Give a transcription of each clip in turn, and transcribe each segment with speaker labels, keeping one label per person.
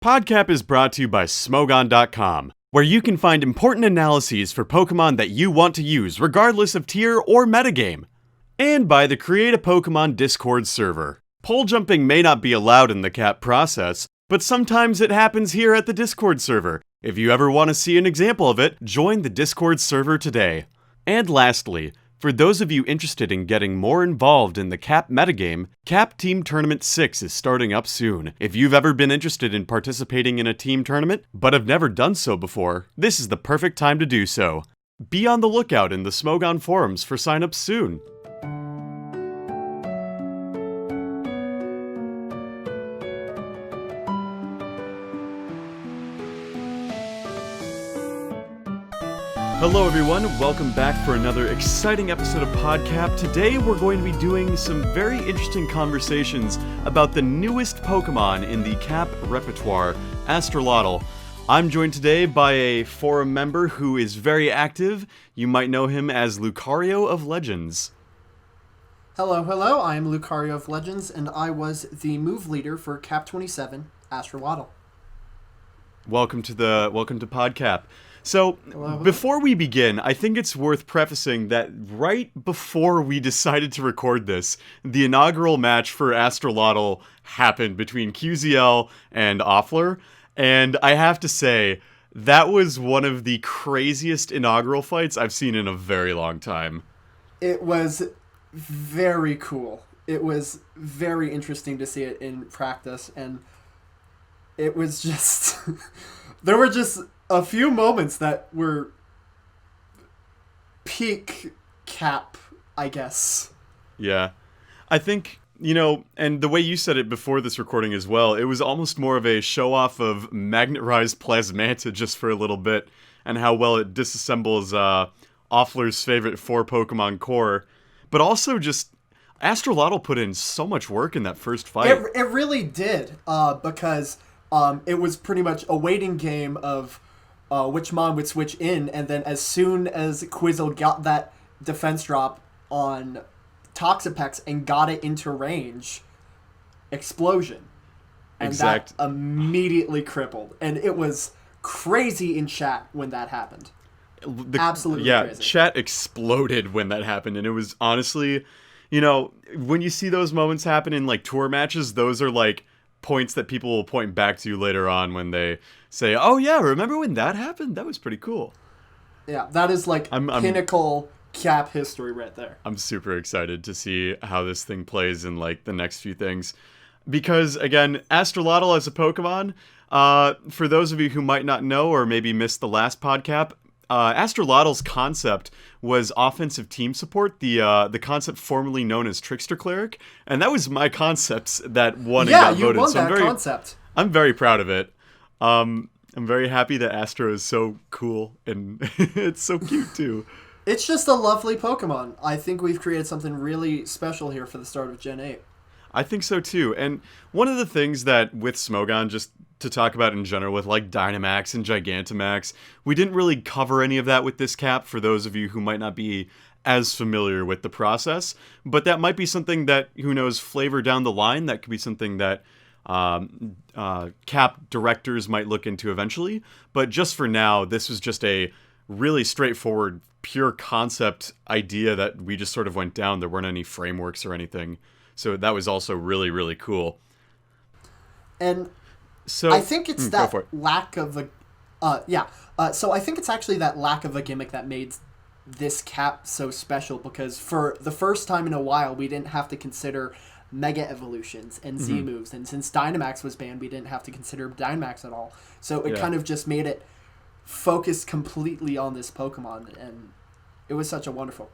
Speaker 1: PodCAP is brought to you by Smogon.com, where you can find important analyses for Pokemon that you want to use, regardless of tier or metagame. And by the Create a Pokemon Discord server. Pole jumping may not be allowed in the CAP process, but sometimes it happens here at the Discord server. If you ever want to see an example of it, join the Discord server today. And lastly, for those of you interested in getting more involved in the CAP metagame, CAP Team Tournament 6 is starting up soon. If you've ever been interested in participating in a team tournament, but have never done so before, this is the perfect time to do so. Be on the lookout in the Smogon forums for signups soon. Hello everyone, welcome back for another exciting episode of PodCAP. Today we're going to be doing some very interesting conversations about the newest Pokemon in the CAP repertoire, Astrolotl. I'm joined today by a forum member who is very active. You might know him as LucarioOfLegends.
Speaker 2: Hello, I am LucarioOfLegends, and I was the move leader for CAP 27, Astrolotl.
Speaker 1: Welcome to PodCAP. So,
Speaker 2: Hello.
Speaker 1: Before we begin, I think it's worth prefacing that right before we decided to record this, the inaugural match for Astrolotl happened between QZL and Offler, and I have to say, that was one of the craziest inaugural fights I've seen in a very long time.
Speaker 2: It was very cool. It was very interesting to see it in practice, and it was just... there were just a few moments that were peak CAP, I guess.
Speaker 1: Yeah. I think, and the way you said it before this recording as well, it was almost more of a show-off of Magnetized Plasmanta just for a little bit, and how well it disassembles Offler's favorite 4 Pokemon core, but also just Astrolotl put in so much work in that first fight.
Speaker 2: It really did, because it was pretty much a waiting game of which mon would switch in, and then as soon as Quizzle got that defense drop on Toxapex and got it into range, explosion. And that immediately crippled. And it was crazy in chat when that happened. Absolutely crazy.
Speaker 1: Yeah, chat exploded when that happened, and it was honestly, when you see those moments happen in like tour matches, those are like points that people will point back to later on when they say, oh yeah, remember when that happened? That was pretty cool.
Speaker 2: Yeah, that is like pinnacle CAP history right there.
Speaker 1: I'm super excited to see how this thing plays in like the next few things. Because again, Astrolotl as a Pokemon, for those of you who might not know or maybe missed the last PodCAP, Astrolotl's concept was offensive team support, the concept formerly known as Trickster Cleric, and that was my concept that won and got voted.
Speaker 2: Yeah, you won
Speaker 1: so
Speaker 2: that concept.
Speaker 1: I'm very proud of it. I'm very happy that Astro is so cool, and it's so cute too.
Speaker 2: It's just a lovely Pokemon. I think we've created something really special here for the start of Gen 8.
Speaker 1: I think so too, and one of the things that with Smogon, just to talk about in general with like Dynamax and Gigantamax, we didn't really cover any of that with this CAP for those of you who might not be as familiar with the process, but that might be something that, who knows, flavor down the line, that could be something that CAP directors might look into eventually. But just for now, this was just a really straightforward, pure concept idea that we just sort of went down. There weren't any frameworks or anything. So that was also really, really cool.
Speaker 2: And
Speaker 1: so
Speaker 2: I think it's that lack of a... so I think it's actually that lack of a gimmick that made this CAP so special, because for the first time in a while, we didn't have to consider Mega Evolutions and Z moves. And since Dynamax was banned, we didn't have to consider Dynamax at all. So it kind of just made it focus completely on this Pokemon. And it was such a wonderful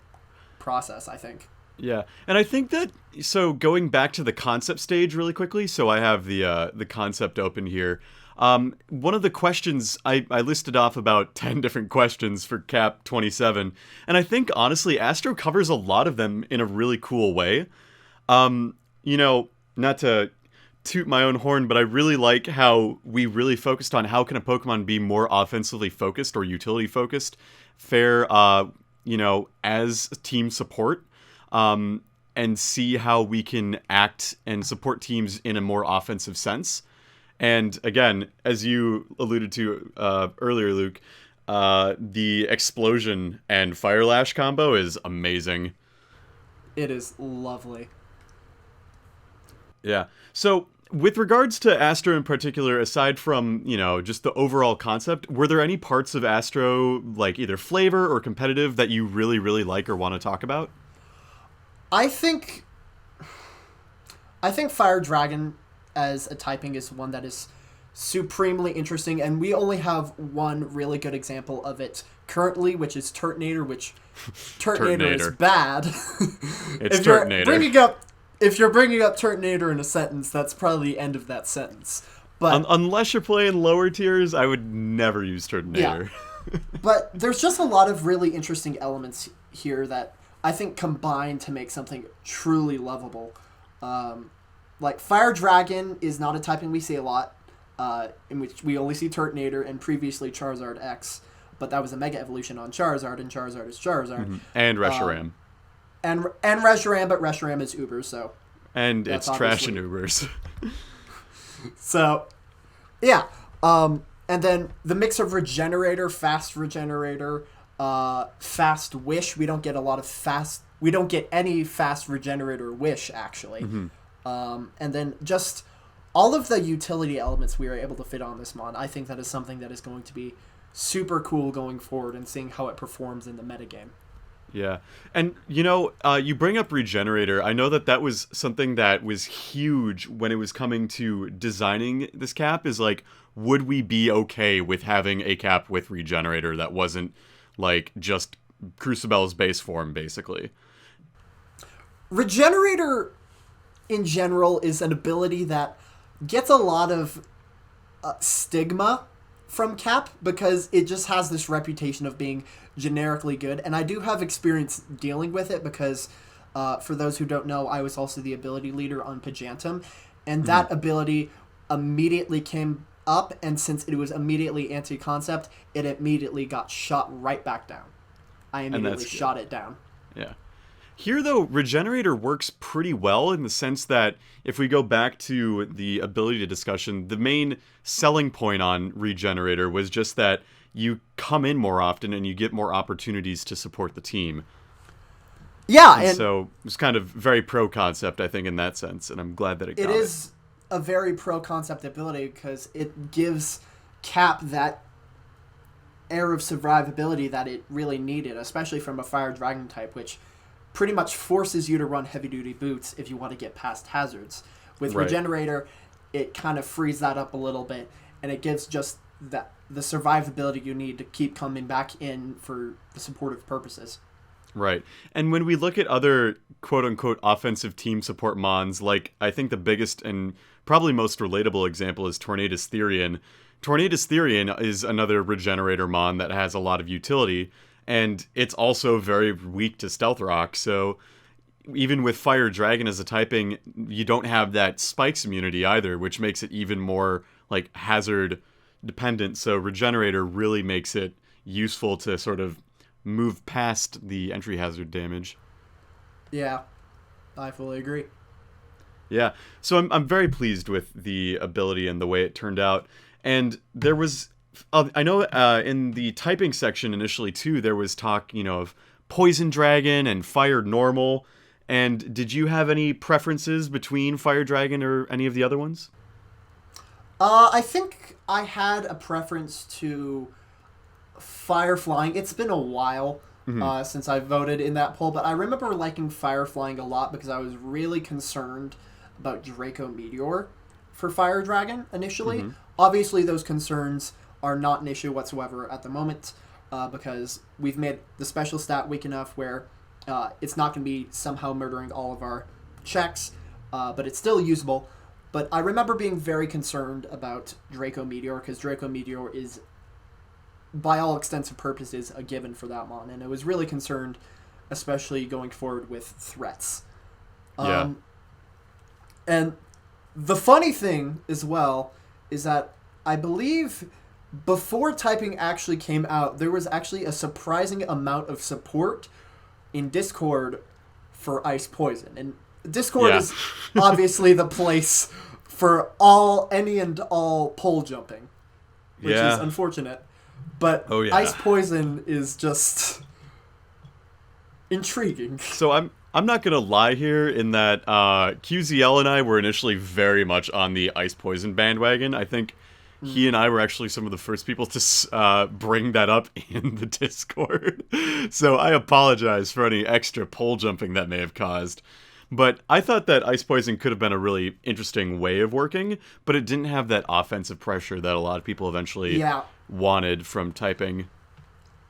Speaker 2: process, I think.
Speaker 1: Yeah, and I think that, so going back to the concept stage really quickly, so I have the concept open here. One of the questions, I listed off about 10 different questions for CAP 27, and I think, honestly, Astro covers a lot of them in a really cool way. Not to toot my own horn, but I really like how we really focused on how can a Pokemon be more offensively focused or utility focused, as team support. And see how we can act and support teams in a more offensive sense. And again, as you alluded to earlier, Luke, the explosion and fire lash combo is amazing.
Speaker 2: It is lovely.
Speaker 1: Yeah. So, with regards to Astro in particular, aside from, just the overall concept, were there any parts of Astro, like either flavor or competitive, that you really, really like or want to talk about?
Speaker 2: I think Fire Dragon as a typing is one that is supremely interesting, and we only have one really good example of it currently, which is Turtonator, which Turtonator is bad.
Speaker 1: It's Turtonator.
Speaker 2: If you're bringing up Turtonator in a sentence, that's probably the end of that sentence. But
Speaker 1: unless you're playing lower tiers, I would never use Turtonator.
Speaker 2: Yeah. But there's just a lot of really interesting elements here that I think combine to make something truly lovable. Like Fire Dragon is not a typing we see a lot, in which we only see Turtonator and previously Charizard X, but that was a Mega Evolution on Charizard, and Charizard is Charizard.
Speaker 1: Mm-hmm. And Reshiram.
Speaker 2: And Reshiram, but Reshiram is Uber, so...
Speaker 1: And it's trash and Ubers.
Speaker 2: So, yeah. And then the mix of Regenerator, Fast Regenerator, Fast Wish. We don't get any Fast Regenerator Wish, actually.
Speaker 1: Mm-hmm.
Speaker 2: And then just all of the utility elements we were able to fit on this mod. I think that is something that is going to be super cool going forward and seeing how it performs in the metagame.
Speaker 1: Yeah. And, you bring up Regenerator. I know that was something that was huge when it was coming to designing this cap, is like, would we be okay with having a cap with Regenerator that wasn't, like, just Crucibel's base form, basically?
Speaker 2: Regenerator, in general, is an ability that gets a lot of stigma from Cap because it just has this reputation of being generically good, and I do have experience dealing with it because for those who don't know, I was also the ability leader on Pajantum, and that ability immediately came up, and since it was immediately anti-concept, it immediately got shot right back down. I immediately shot it down.
Speaker 1: Yeah. Here, though, Regenerator works pretty well in the sense that if we go back to the ability discussion, the main selling point on Regenerator was just that you come in more often and you get more opportunities to support the team.
Speaker 2: Yeah,
Speaker 1: and so it's kind of very pro-concept, I think, in that sense, and I'm glad that it got it.
Speaker 2: It is a very pro-concept ability because it gives Cap that air of survivability that it really needed, especially from a Fire Dragon type, which pretty much forces you to run heavy-duty boots if you want to get past hazards. With Regenerator, it kind of frees that up a little bit, and it gives just the survivability you need to keep coming back in for the supportive purposes.
Speaker 1: Right. And when we look at other quote-unquote offensive team support mons, like I think the biggest and probably most relatable example is Tornadus Therian. Tornadus Therian is another Regenerator mon that has a lot of utility, and it's also very weak to Stealth Rock, so even with Fire Dragon as a typing, you don't have that Spikes immunity either, which makes it even more, like, hazard dependent, so Regenerator really makes it useful to sort of move past the entry hazard damage.
Speaker 2: Yeah, I fully agree.
Speaker 1: Yeah, so I'm very pleased with the ability and the way it turned out, and there was... I know in the typing section initially, too, there was talk, of Poison Dragon and Fire Normal. And did you have any preferences between Fire Dragon or any of the other ones?
Speaker 2: I think I had a preference to Fire Flying. It's been a while since I voted in that poll, but I remember liking Fire Flying a lot because I was really concerned about Draco Meteor for Fire Dragon initially. Obviously, those concerns are not an issue whatsoever at the moment because we've made the special stat weak enough where it's not going to be somehow murdering all of our checks, but it's still usable. But I remember being very concerned about Draco Meteor because Draco Meteor is, by all extensive purposes, a given for that mon, and I was really concerned, especially going forward with threats.
Speaker 1: Yeah.
Speaker 2: And the funny thing as well is that I believe before typing actually came out, there was actually a surprising amount of support in Discord for Ice Poison. And Discord is obviously the place for any and all pole jumping, which is unfortunate. But Ice Poison is just intriguing.
Speaker 1: So I'm not gonna lie here in that QZL and I were initially very much on the Ice Poison bandwagon. I think he and I were actually some of the first people to bring that up in the Discord. So I apologize for any extra pole jumping that may have caused. But I thought that Ice Poison could have been a really interesting way of working, but it didn't have that offensive pressure that a lot of people eventually wanted from typing.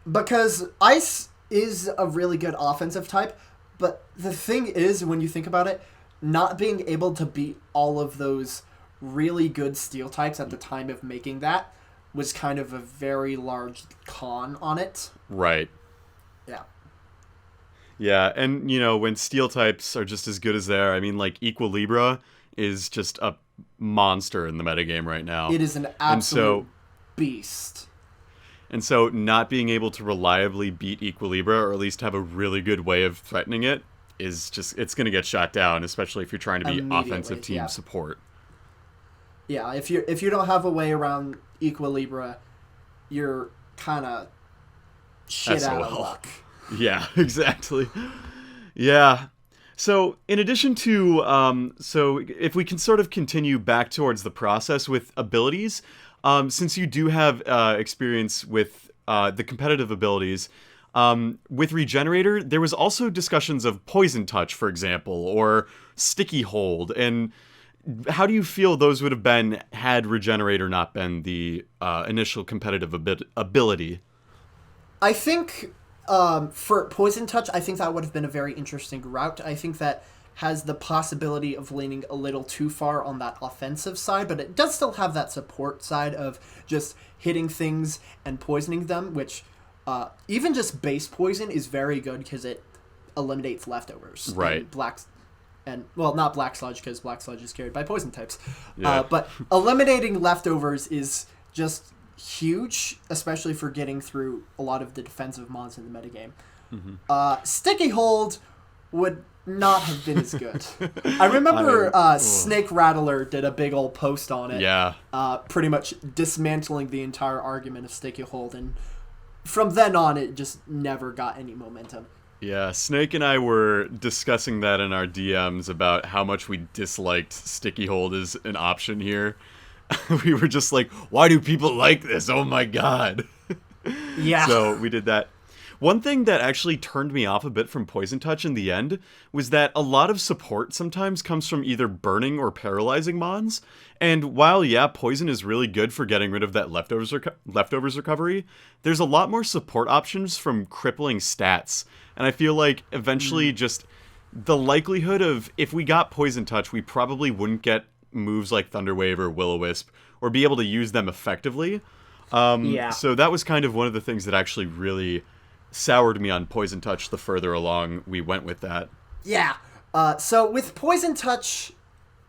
Speaker 2: Because Ice is a really good offensive type, but the thing is, when you think about it, not being able to beat all of those really good steel types at the time of making that was kind of a very large con on it.
Speaker 1: Right.
Speaker 2: Yeah.
Speaker 1: Yeah, and, you know, when steel types are just as good as they are, I mean, like, Equilibra is just a monster in the metagame right now.
Speaker 2: It is an absolute beast.
Speaker 1: And so not being able to reliably beat Equilibra, or at least have a really good way of threatening it, is just, it's going to get shot down, especially if you're trying to be offensive team support.
Speaker 2: Yeah, if you don't have a way around Equilibra, you're kind of shit out of luck.
Speaker 1: Yeah, exactly. Yeah. So, in addition to, so if we can sort of continue back towards the process with abilities, since you do have experience with the competitive abilities, with Regenerator, there was also discussions of Poison Touch, for example, or Sticky Hold, and how do you feel those would have been had Regenerator not been the initial competitive ability?
Speaker 2: I think for Poison Touch, I think that would have been a very interesting route. I think that has the possibility of leaning a little too far on that offensive side, but it does still have that support side of just hitting things and poisoning them, which even just base poison is very good because it eliminates leftovers.
Speaker 1: Right.
Speaker 2: And not Black Sludge, because Black Sludge is carried by poison types. Yeah. But eliminating leftovers is just huge, especially for getting through a lot of the defensive mons in the metagame. Mm-hmm. Sticky Hold would not have been as good. I remember Snake Rattler did a big old post on it.
Speaker 1: Yeah.
Speaker 2: Pretty much dismantling the entire argument of Sticky Hold, and from then on, it just never got any momentum.
Speaker 1: Yeah, Snake and I were discussing that in our DMs about how much we disliked Sticky Hold as an option here. We were just like, why do people like this? Oh my god.
Speaker 2: Yeah.
Speaker 1: So we did that. One thing that actually turned me off a bit from Poison Touch in the end was that a lot of support sometimes comes from either burning or paralyzing mons. And while, Poison is really good for getting rid of that leftovers recovery, there's a lot more support options from crippling stats. And I feel like eventually just the likelihood of, if we got Poison Touch, we probably wouldn't get moves like Thunderwave or Will-O-Wisp, or be able to use them effectively. So that was kind of one of the things that actually really soured me on Poison Touch the further along we went with that.
Speaker 2: Yeah. So with Poison Touch,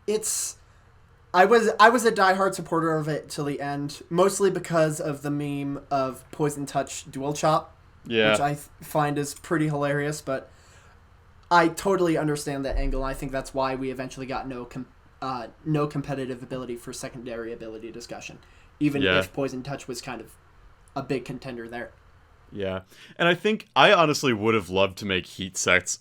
Speaker 2: I was a diehard supporter of it till the end, mostly because of the meme of Poison Touch Dual Chop, which I find is pretty hilarious, but I totally understand that angle. I think that's why we eventually got no competitive ability for secondary ability discussion, even if Poison Touch was kind of a big contender there.
Speaker 1: Yeah, and I think I honestly would have loved to make heat sets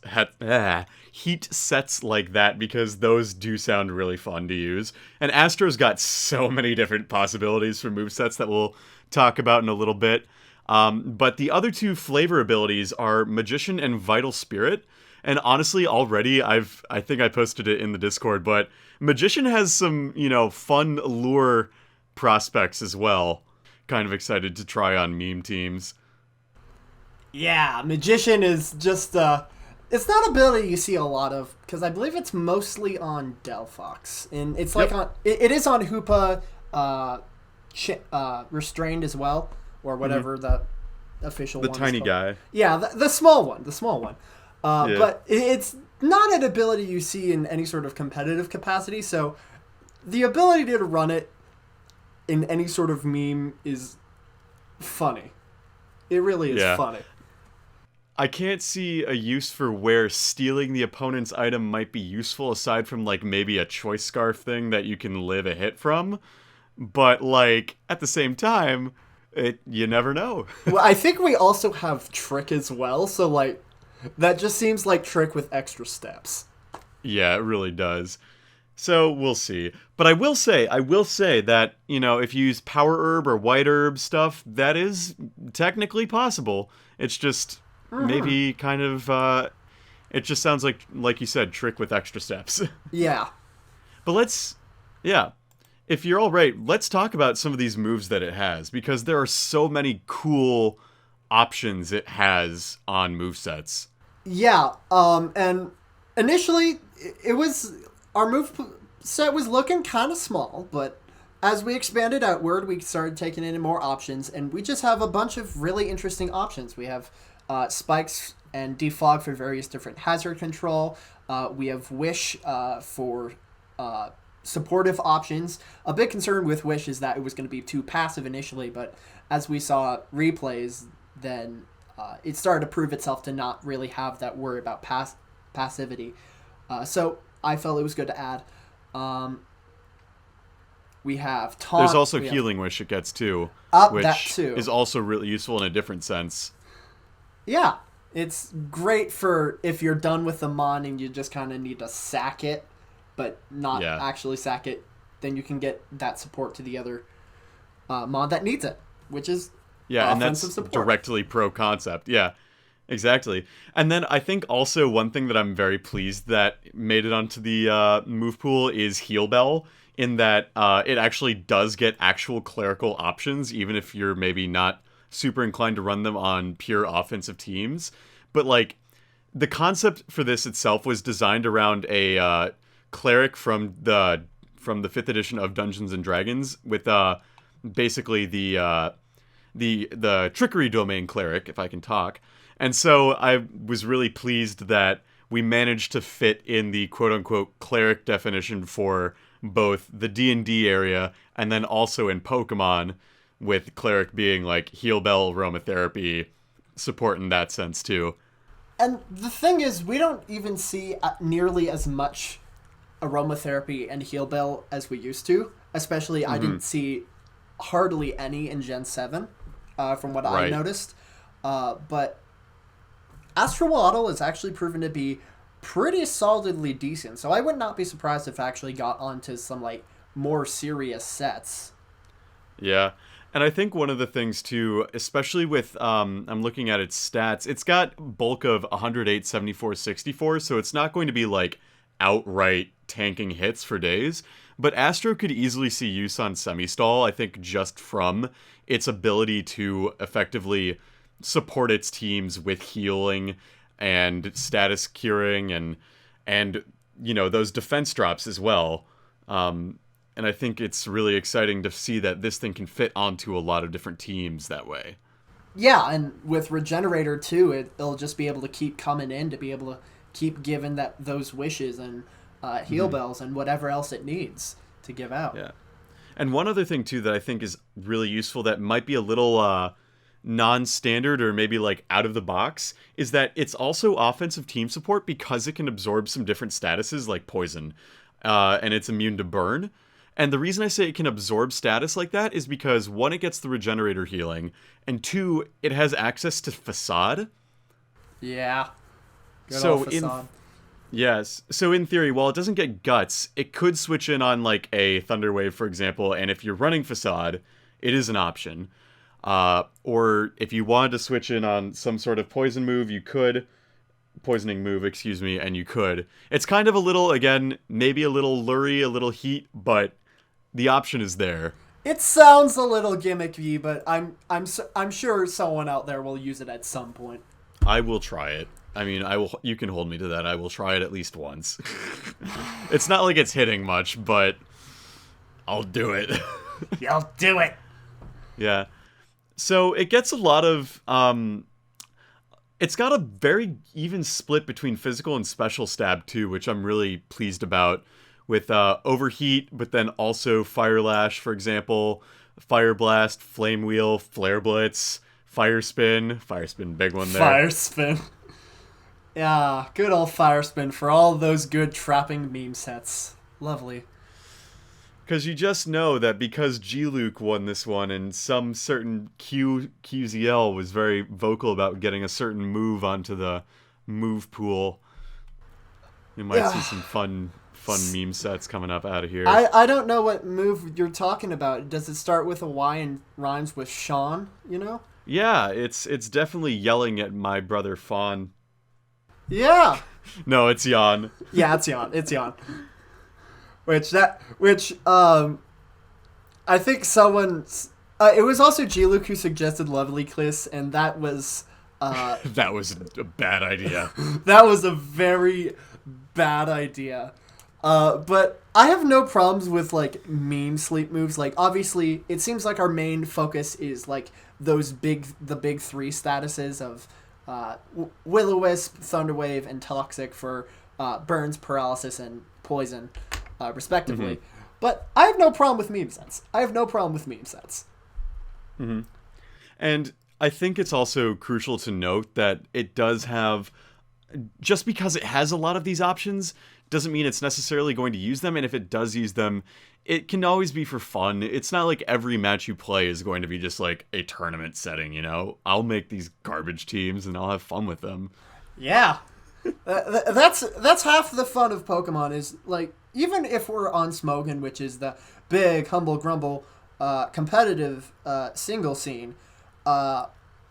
Speaker 1: like that, because those do sound really fun to use. And Astro's got so many different possibilities for movesets that we'll talk about in a little bit. But the other two flavor abilities are Magician and Vital Spirit. And honestly, already I think I posted it in the Discord, but Magician has some, fun lure prospects as well. Kind of excited to try on meme teams.
Speaker 2: Yeah, Magician is just it's not an ability you see a lot of, because I believe it's mostly on Delphox, and it's like it is on Hoopa Restrained as well, or whatever the official one is called.
Speaker 1: The tiny guy.
Speaker 2: Yeah, the small one. But it's not an ability you see in any sort of competitive capacity, so the ability to run it in any sort of meme is funny. It really is funny.
Speaker 1: I can't see a use for where stealing the opponent's item might be useful aside from, like, maybe a choice scarf thing that you can live a hit from. But, like, at the same time, you never know.
Speaker 2: Well, I think we also have Trick as well, so, like, that just seems like Trick with extra steps.
Speaker 1: Yeah, it really does. So, we'll see. But I will say that, you know, if you use power herb or white herb stuff, that is technically possible. It's just maybe kind of, it just sounds like you said, Trick with extra steps.
Speaker 2: Yeah.
Speaker 1: But if you're all right, let's talk about some of these moves that it has, because there are so many cool options it has on movesets.
Speaker 2: Yeah, and initially, it was, our move set was looking kind of small, but as we expanded outward, we started taking in more options, and we just have a bunch of really interesting options. We have spikes and defog for various different hazard control. We have Wish for supportive options. A big concern with Wish is that it was going to be too passive initially, but as we saw replays, then it started to prove itself to not really have that worry about passivity. So I felt it was good to add. We have Taunt.
Speaker 1: There's also Healing Wish it gets too, which
Speaker 2: that too
Speaker 1: is also really useful in a different sense.
Speaker 2: Yeah, it's great for if you're done with the mon and you just kind of need to sack it, but not actually sack it. Then you can get that support to the other mon that needs it, which is
Speaker 1: and that's
Speaker 2: support.
Speaker 1: Directly pro concept. Yeah, exactly. And then I think also one thing that I'm very pleased that made it onto the move pool is Heal Bell, in that it actually does get actual clerical options, even if you're maybe not super inclined to run them on pure offensive teams. But, like, the concept for this itself was designed around a cleric from the 5th edition of Dungeons and Dragons, with basically the trickery domain cleric, if I can talk. And so I was really pleased that we managed to fit in the quote-unquote cleric definition for both the D&D area and then also in Pokemon, with cleric being like heal bell, aromatherapy, support in that sense too.
Speaker 2: And the thing is, we don't even see nearly as much aromatherapy and heal bell as we used to. Especially, I didn't see hardly any in Gen 7, from what I noticed. But Astrolotl is actually proven to be pretty solidly decent, so I would not be surprised if it actually got onto some, like, more serious sets.
Speaker 1: Yeah. And I think one of the things, too, especially with, I'm looking at its stats, it's got bulk of 108, 74, 64, so it's not going to be, like, outright tanking hits for days. But Astro could easily see use on Semi-Stall, I think, just from its ability to effectively support its teams with healing and status curing and you know, those defense drops as well. And I think it's really exciting to see that this thing can fit onto a lot of different teams that way.
Speaker 2: Yeah, and with Regenerator, too, it'll just be able to keep coming in to be able to keep giving those wishes and heal bells and whatever else it needs to give out.
Speaker 1: Yeah. And one other thing, too, that I think is really useful that might be a little non-standard or maybe, like, out of the box, is that it's also offensive team support because it can absorb some different statuses like poison, and it's immune to burn. And the reason I say it can absorb status like that is because, one, it gets the Regenerator healing, and two, it has access to Facade.
Speaker 2: Yeah. Good
Speaker 1: so
Speaker 2: old Facade.
Speaker 1: Yes. So in theory, while it doesn't get Guts, it could switch in on, like, a Thunder Wave, for example, and if you're running Facade, it is an option. Or if you wanted to switch in on some sort of poisoning move, and you could. It's kind of a little, again, maybe a little lurie, a little heat, but the option is there.
Speaker 2: It sounds a little gimmicky, but I'm sure someone out there will use it at some point.
Speaker 1: I will try it. I mean, you can hold me to that. I will try it at least once. It's not like it's hitting much, but I'll do it.
Speaker 2: You'll do it.
Speaker 1: Yeah. So it gets a lot of it's got a very even split between physical and special stab too, which I'm really pleased about, with Overheat, but then also Fire Lash, for example, Fire Blast, Flame Wheel, Flare Blitz, Fire Spin, big one there.
Speaker 2: Fire Spin. Yeah, good old Fire Spin for all those good trapping meme sets. Lovely.
Speaker 1: Because you just know that because G-Luke won this one and some certain QZL was very vocal about getting a certain move onto the move pool, you might see some fun meme sets coming up out of here.
Speaker 2: I don't know what move you're talking about. Does it start with a Y and rhymes with Sean, you know?
Speaker 1: Yeah, it's definitely yelling at my brother Fawn.
Speaker 2: Yeah.
Speaker 1: No, it's Jan.
Speaker 2: Yeah, it's Jan. Which I think someone's it was also G-Luke who suggested Lovely Kiss, and that was
Speaker 1: that was a bad idea.
Speaker 2: That was a very bad idea. But I have no problems with like meme sleep moves. Like obviously it seems like our main focus is like the big three statuses of Will-O-Wisp, Thunderwave, and Toxic for burns, paralysis, and poison, respectively. Mm-hmm. But I have no problem with meme sets.
Speaker 1: Mm-hmm. And I think it's also crucial to note that it does have, just because it has a lot of these options, doesn't mean it's necessarily going to use them. And if it does use them, it can always be for fun. It's not like every match you play is going to be just like a tournament setting, you know? I'll make these garbage teams and I'll have fun with them.
Speaker 2: Yeah. That's half the fun of Pokemon is, like, even if we're on Smogon, which is the big, humble, grumble, competitive single scene,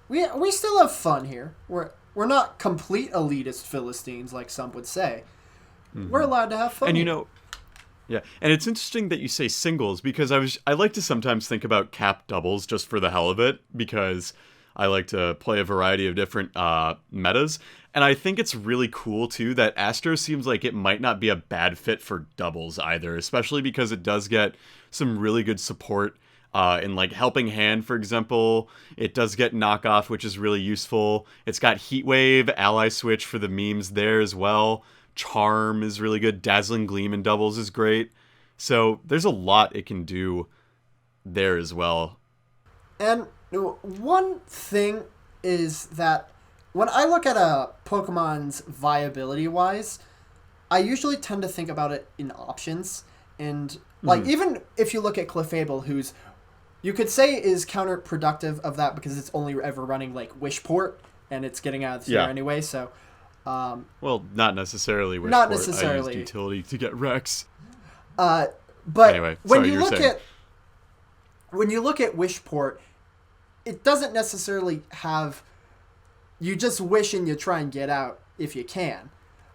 Speaker 2: we still have fun here. We're not complete elitist Philistines, like some would say. Mm-hmm. We're allowed to have fun.
Speaker 1: And, you know, yeah, and it's interesting that you say singles, because I like to sometimes think about cap doubles just for the hell of it, because I like to play a variety of different metas. And I think it's really cool, too, that Astro seems like it might not be a bad fit for doubles either, especially because it does get some really good support in, like, Helping Hand, for example. It does get Knockoff, which is really useful. It's got Heat Wave, Ally Switch for the memes there as well. Charm is really good. Dazzling Gleam in doubles is great. So there's a lot it can do there as well.
Speaker 2: And one thing is that when I look at a Pokemon's viability-wise, I usually tend to think about it in options. And, like, even if you look at Clefable, who's, you could say is counterproductive of that because it's only ever running, like, Wishport, and it's getting out of the tier anyway, so...
Speaker 1: well, not necessarily Wishport.
Speaker 2: Not necessarily.
Speaker 1: I used utility to get Rex.
Speaker 2: But
Speaker 1: anyway,
Speaker 2: when you look at Wishport, it doesn't necessarily have... You just wish and you try and get out if you can.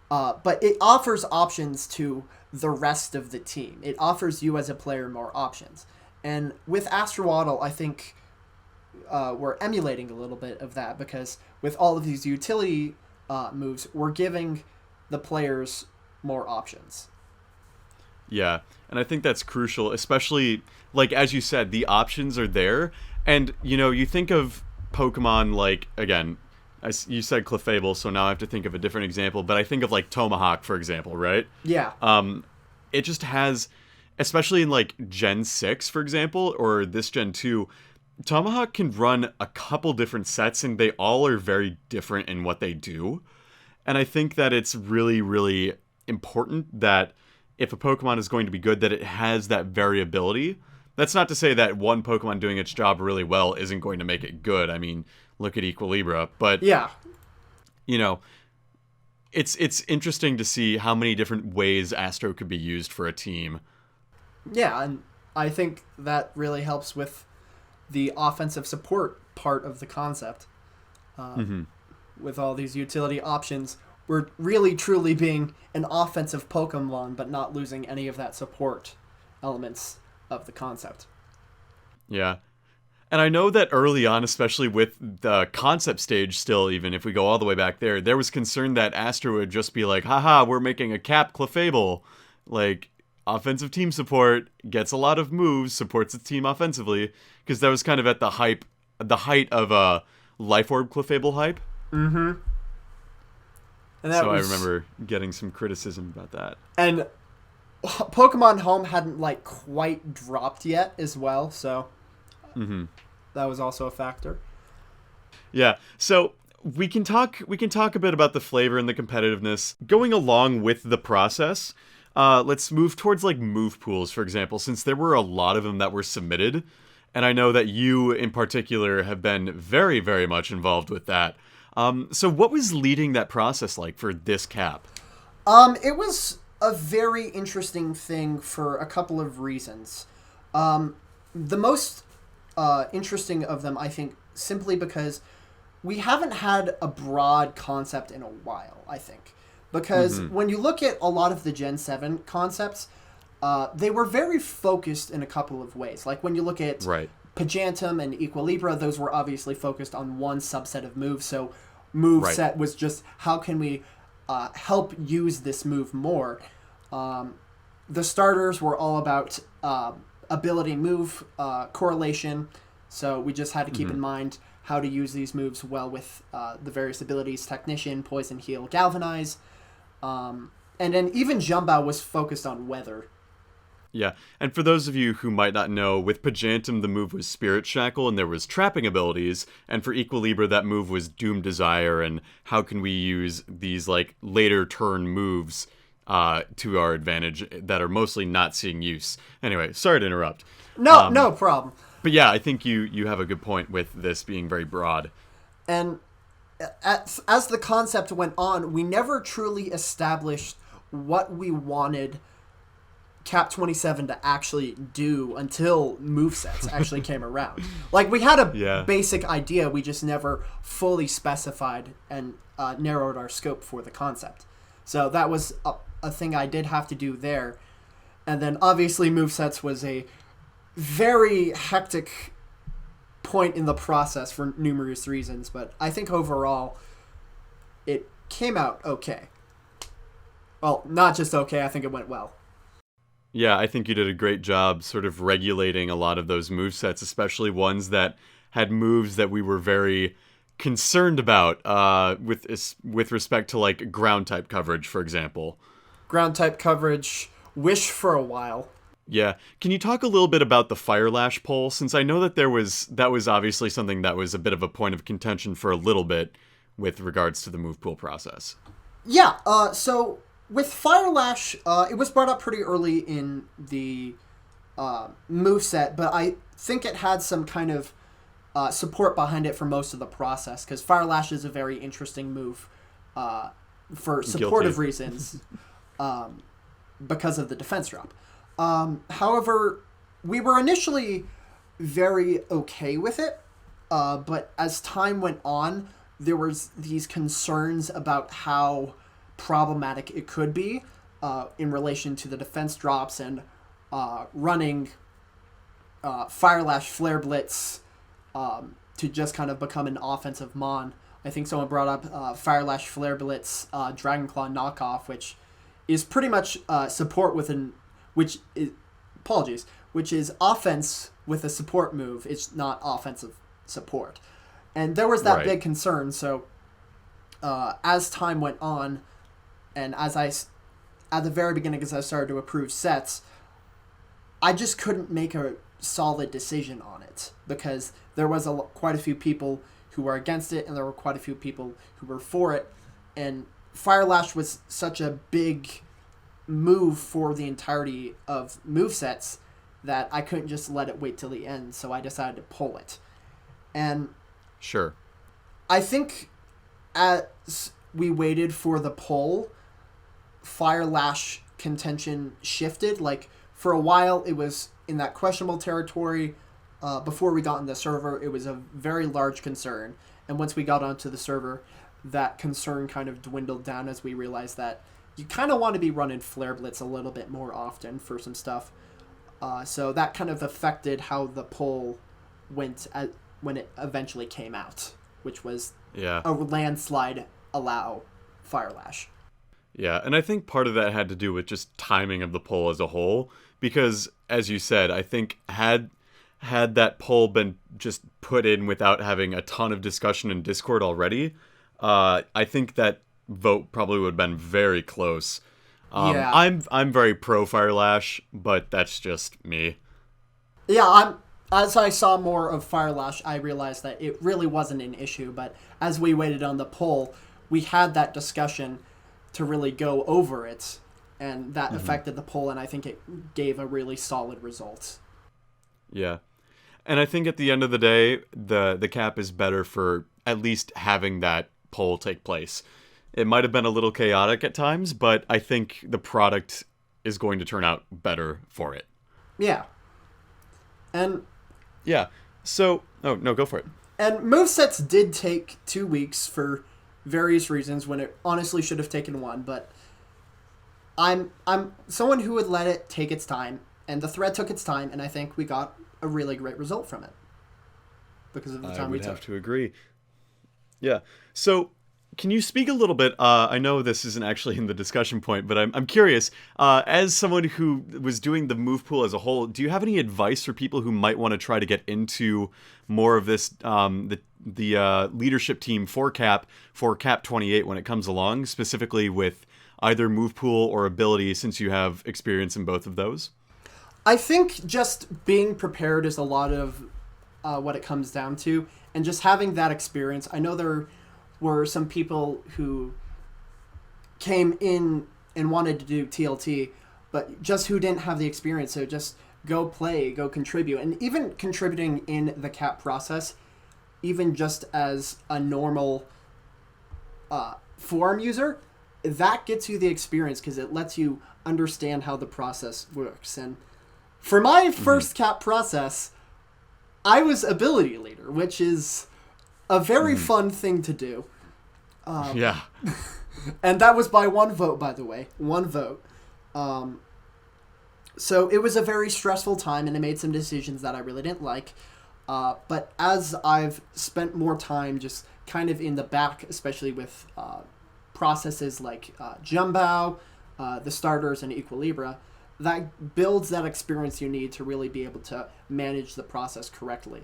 Speaker 2: But it offers options to the rest of the team. It offers you as a player more options. And with Astrolotl, I think we're emulating a little bit of that, because with all of these utility moves, we're giving the players more options.
Speaker 1: Yeah, and I think that's crucial, especially, like, as you said, the options are there. And, you know, you think of Pokemon, like, again... You said Clefable, so now I have to think of a different example, but I think of, like, Tomahawk, for example, right?
Speaker 2: Yeah.
Speaker 1: It just has, especially in, like, Gen 6, for example, or this Gen 2, Tomahawk can run a couple different sets, and they all are very different in what they do. And I think that it's really, really important that if a Pokemon is going to be good, that it has that variability. That's not to say that one Pokemon doing its job really well isn't going to make it good. I mean... Look at Equilibra, but
Speaker 2: yeah,
Speaker 1: you know, it's interesting to see how many different ways Astro could be used for a team.
Speaker 2: Yeah, and I think that really helps with the offensive support part of the concept. With all these utility options, we're really truly being an offensive Pokemon, but not losing any of that support elements of the concept.
Speaker 1: Yeah. And I know that early on, especially with the concept stage still, even if we go all the way back there was concern that Astro would just be like, haha, we're making a cap Clefable. Like, offensive team support, gets a lot of moves, supports its team offensively, because that was kind of at the height of a Life Orb Clefable hype.
Speaker 2: Mm-hmm. And
Speaker 1: so I remember getting some criticism about that.
Speaker 2: And Pokemon Home hadn't, like, quite dropped yet as well, so... Mm-hmm. That was also a factor.
Speaker 1: Yeah, so we can talk a bit about the flavor and the competitiveness going along with the process. Let's move towards like move pools, for example, since there were a lot of them that were submitted, and I know that you in particular have been very, very much involved with that. So what was leading that process like for this cap?
Speaker 2: It was a very interesting thing for a couple of reasons. The most interesting of them, I think, simply because we haven't had a broad concept in a while, I think. Because when you look at a lot of the Gen 7 concepts, they were very focused in a couple of ways. Like when you look at Pajantum and Equilibra, those were obviously focused on one subset of moves. So move set was just how can we help use this move more. The starters were all about ability move correlation. So we just had to keep in mind how to use these moves well with the various abilities: Technician, Poison, Heal, Galvanize. And then even Jumbao was focused on weather.
Speaker 1: Yeah, and for those of you who might not know, with Pajantum the move was Spirit Shackle and there was trapping abilities, and for Equilibra that move was Doom Desire and how can we use these like later turn moves to our advantage that are mostly not seeing use. Anyway, sorry to interrupt.
Speaker 2: No problem.
Speaker 1: But yeah, I think you have a good point with this being very broad.
Speaker 2: And as the concept went on, we never truly established what we wanted Cap 27 to actually do until movesets actually came around. Like, we had a basic idea, we just never fully specified and narrowed our scope for the concept. So that was a thing I did have to do there. And then, obviously, movesets was a very hectic point in the process for numerous reasons, but I think overall it came out okay. Well, not just okay, I think it went well.
Speaker 1: Yeah, I think you did a great job sort of regulating a lot of those movesets, especially ones that had moves that we were very concerned about with respect to like ground type coverage, for example.
Speaker 2: Ground type coverage, Wish for a while.
Speaker 1: Yeah. Can you talk a little bit about the Fire Lash poll, since I know that that was obviously something that was a bit of a point of contention for a little bit with regards to the move pool process?
Speaker 2: Yeah, so with Fire Lash, it was brought up pretty early in the moveset, but I think it had some kind of support behind it for most of the process, because Fire Lash is a very interesting move for supportive reasons because of the defense drop. However, we were initially very okay with it, but as time went on, there was these concerns about how problematic it could be in relation to the defense drops and running Fire Lash Flare Blitz to just kind of become an offensive mon. I think someone brought up Fire Lash Flare Blitz Dragon Claw knockoff, which is pretty much support with which is offense with a support move. It's not offensive support. And there was that big concern, so as time went on, and at the very beginning, as I started to approve sets, I just couldn't make a solid decision on it, because there was quite a few people who were against it, and there were quite a few people who were for it, and Fire Lash was such a big move for the entirety of movesets that I couldn't just let it wait till the end, so I decided to pull it. And
Speaker 1: sure,
Speaker 2: I think as we waited for the pull, Fire Lash contention shifted. Like, for a while, it was in that questionable territory. Before we got on the server, it was a very large concern. And once we got onto the server, that concern kind of dwindled down as we realized that you kind of want to be running Flare Blitz a little bit more often for some stuff. So that kind of affected how the poll went when it eventually came out, which was a landslide allow Fire Lash.
Speaker 1: Yeah, and I think part of that had to do with just timing of the poll as a whole, because, as you said, I think had that poll been just put in without having a ton of discussion in Discord already, I think that vote probably would have been very close. I'm very pro Fire Lash, but that's just me.
Speaker 2: Yeah, as I saw more of Firelash, I realized that it really wasn't an issue, but as we waited on the poll, we had that discussion to really go over it, and that affected the poll, and I think it gave a really solid result.
Speaker 1: Yeah. And I think at the end of the day, the cap is better for at least having that poll take place. It might have been a little chaotic at times, but I think the product is going to turn out better for it.
Speaker 2: Yeah. And...
Speaker 1: yeah. So... oh, no, go for it.
Speaker 2: And movesets did take 2 weeks for various reasons when it honestly should have taken 1, but I'm someone who would let it take its time, and the thread took its time, and I think we got a really great result from it because of the time we took.
Speaker 1: I would have to agree. Yeah. So... can you speak a little bit, I know this isn't actually in the discussion point, but I'm curious, as someone who was doing the move pool as a whole, do you have any advice for people who might want to try to get into more of this, the leadership team for CAP 28 when it comes along, specifically with either move pool or ability, since you have experience in both of those?
Speaker 2: I think just being prepared is a lot of what it comes down to, and just having that experience. I know there were some people who came in and wanted to do TLT, but just who didn't have the experience. So just go play, go contribute. And even contributing in the CAP process, even just as a normal forum user, that gets you the experience because it lets you understand how the process works. And for my first CAP process, I was ability leader, which is a very fun thing to do.
Speaker 1: Yeah.
Speaker 2: And that was by 1 vote, by the way. 1 vote. So it was a very stressful time, and I made some decisions that I really didn't like. But as I've spent more time just kind of in the back, especially with processes like Jumbao, the starters, and Equilibra, that builds that experience you need to really be able to manage the process correctly,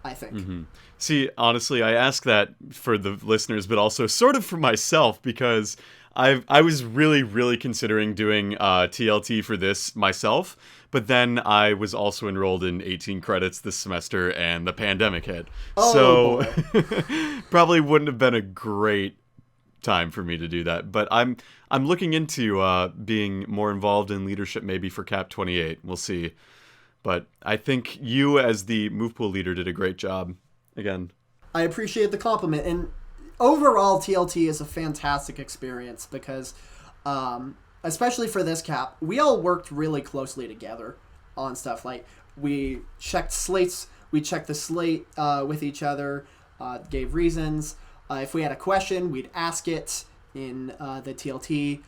Speaker 2: I think.
Speaker 1: See, honestly, I ask that for the listeners, but also sort of for myself, because I was really, really considering doing TLT for this myself, but then I was also enrolled in 18 credits this semester, and the pandemic hit.
Speaker 2: Oh,
Speaker 1: so probably wouldn't have been a great time for me to do that. But I'm looking into being more involved in leadership maybe for CAP 28. We'll see. But I think you, as the move pool leader, did a great job. Again,
Speaker 2: I appreciate the compliment. And overall, TLT is a fantastic experience because, especially for this CAP, we all worked really closely together on stuff. Like, we checked slates, we checked the slate with each other, gave reasons. If we had a question, we'd ask it in the TLT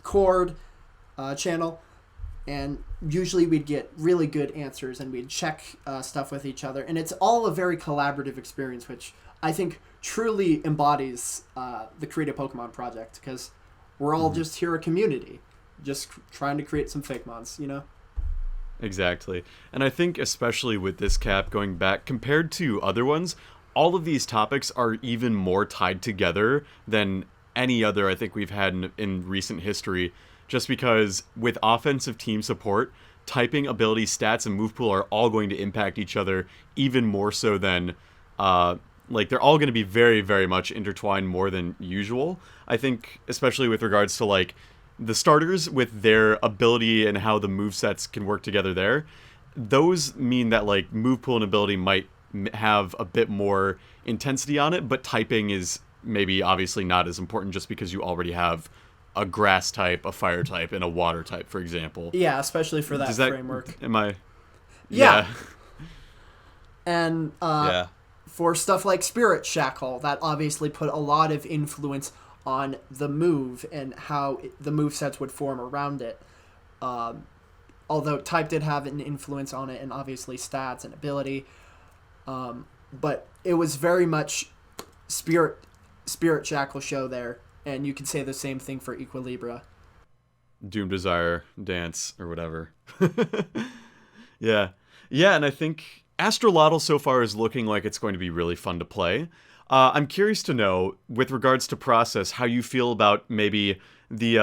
Speaker 2: Cord channel. And usually we'd get really good answers, and we'd check stuff with each other. And it's all a very collaborative experience, which I think truly embodies the Create a Pokemon project, because we're all just here a community, just trying to create some fake mons, you know?
Speaker 1: Exactly. And I think especially with this CAP going back, compared to other ones, all of these topics are even more tied together than any other I think we've had in recent history. Just because with offensive team support, typing, ability, stats, and move pool are all going to impact each other even more so than, they're all going to be very, very much intertwined more than usual. I think, especially with regards to, like, the starters with their ability and how the movesets can work together there, those mean that, like, move pool and ability might have a bit more intensity on it, but typing is maybe obviously not as important just because you already have a grass type, a fire type, and a water type, for example.
Speaker 2: Yeah, especially for that framework.
Speaker 1: Am I...
Speaker 2: Yeah. And for stuff like Spirit Shackle, that obviously put a lot of influence on the move and how the movesets would form around it. Although type did have an influence on it, and obviously stats and ability. But it was very much Spirit Shackle show there. And you can say the same thing for Equilibra.
Speaker 1: Doom Desire, Dance, or whatever. Yeah. Yeah, and I think Astrolotl so far is looking like it's going to be really fun to play. I'm curious to know, with regards to process, how you feel about maybe the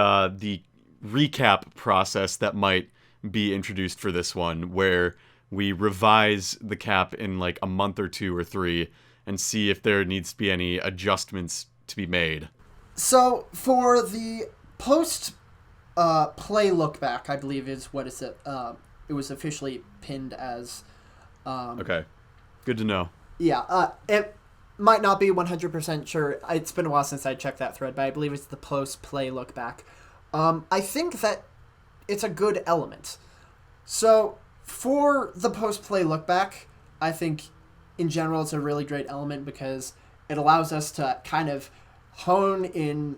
Speaker 1: recap process that might be introduced for this one, where we revise the cap in like a month or 2 or 3 and see if there needs to be any adjustments to be made.
Speaker 2: So for the post-play look back, I believe is what is it? It was officially pinned as.
Speaker 1: Okay, good to know.
Speaker 2: Yeah, it might not be 100% sure. It's been a while since I checked that thread, but I believe it's the post-play look back. I think that it's a good element. So for the post-play look back, I think in general it's a really great element because it allows us to kind of hone in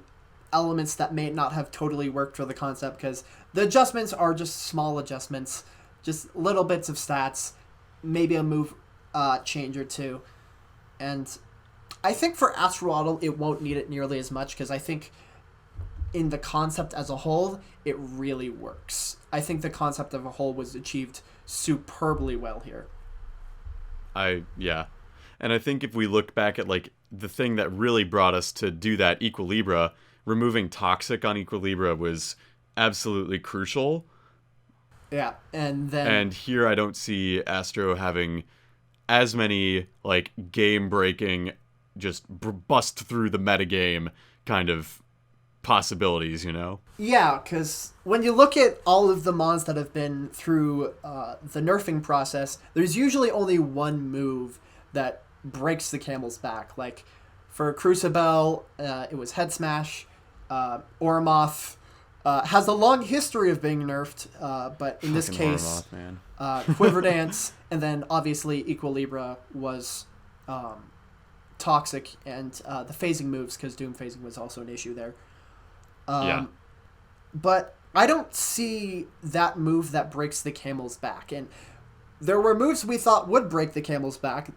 Speaker 2: elements that may not have totally worked for the concept, because the adjustments are just small adjustments, just little bits of stats, maybe a move change or two. And I think for Astrolotl it won't need it nearly as much, because I think in the concept as a whole it really works. I think the concept of a whole was achieved superbly well here.
Speaker 1: Yeah. And I think if we look back at like the thing that really brought us to do that, Equilibra, removing Toxic on Equilibra was absolutely crucial.
Speaker 2: Yeah,
Speaker 1: and here I don't see Astro having as many like game-breaking, just bust through the metagame kind of possibilities, you know?
Speaker 2: Yeah, because when you look at all of the mons that have been through the nerfing process, there's usually only one move that breaks the camel's back. Like for Crucible, it was Head Smash. Ormoth has a long history of being nerfed, but in this case,
Speaker 1: Ormoth, man.
Speaker 2: Quiver Dance, and then obviously Equilibra was toxic, and the phasing moves, because Doom phasing was also an issue there.
Speaker 1: Yeah.
Speaker 2: But I don't see that move that breaks the camel's back, and there were moves we thought would break the camel's back.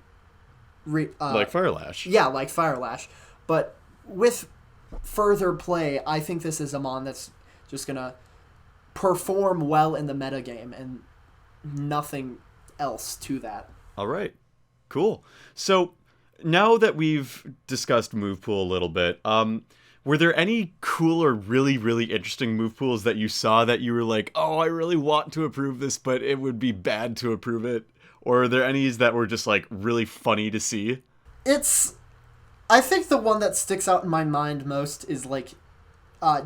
Speaker 1: Like Fire Lash.
Speaker 2: Yeah, like Fire Lash. But with further play, I think this is a mon that's just going to perform well in the metagame and nothing else to that.
Speaker 1: All right. Cool. So now that we've discussed move pool a little bit, were there any cool or really, really interesting move pools that you saw that you were like, oh, I really want to approve this, but it would be bad to approve it? Or are there any that were just like really funny to see?
Speaker 2: I think the one that sticks out in my mind most is like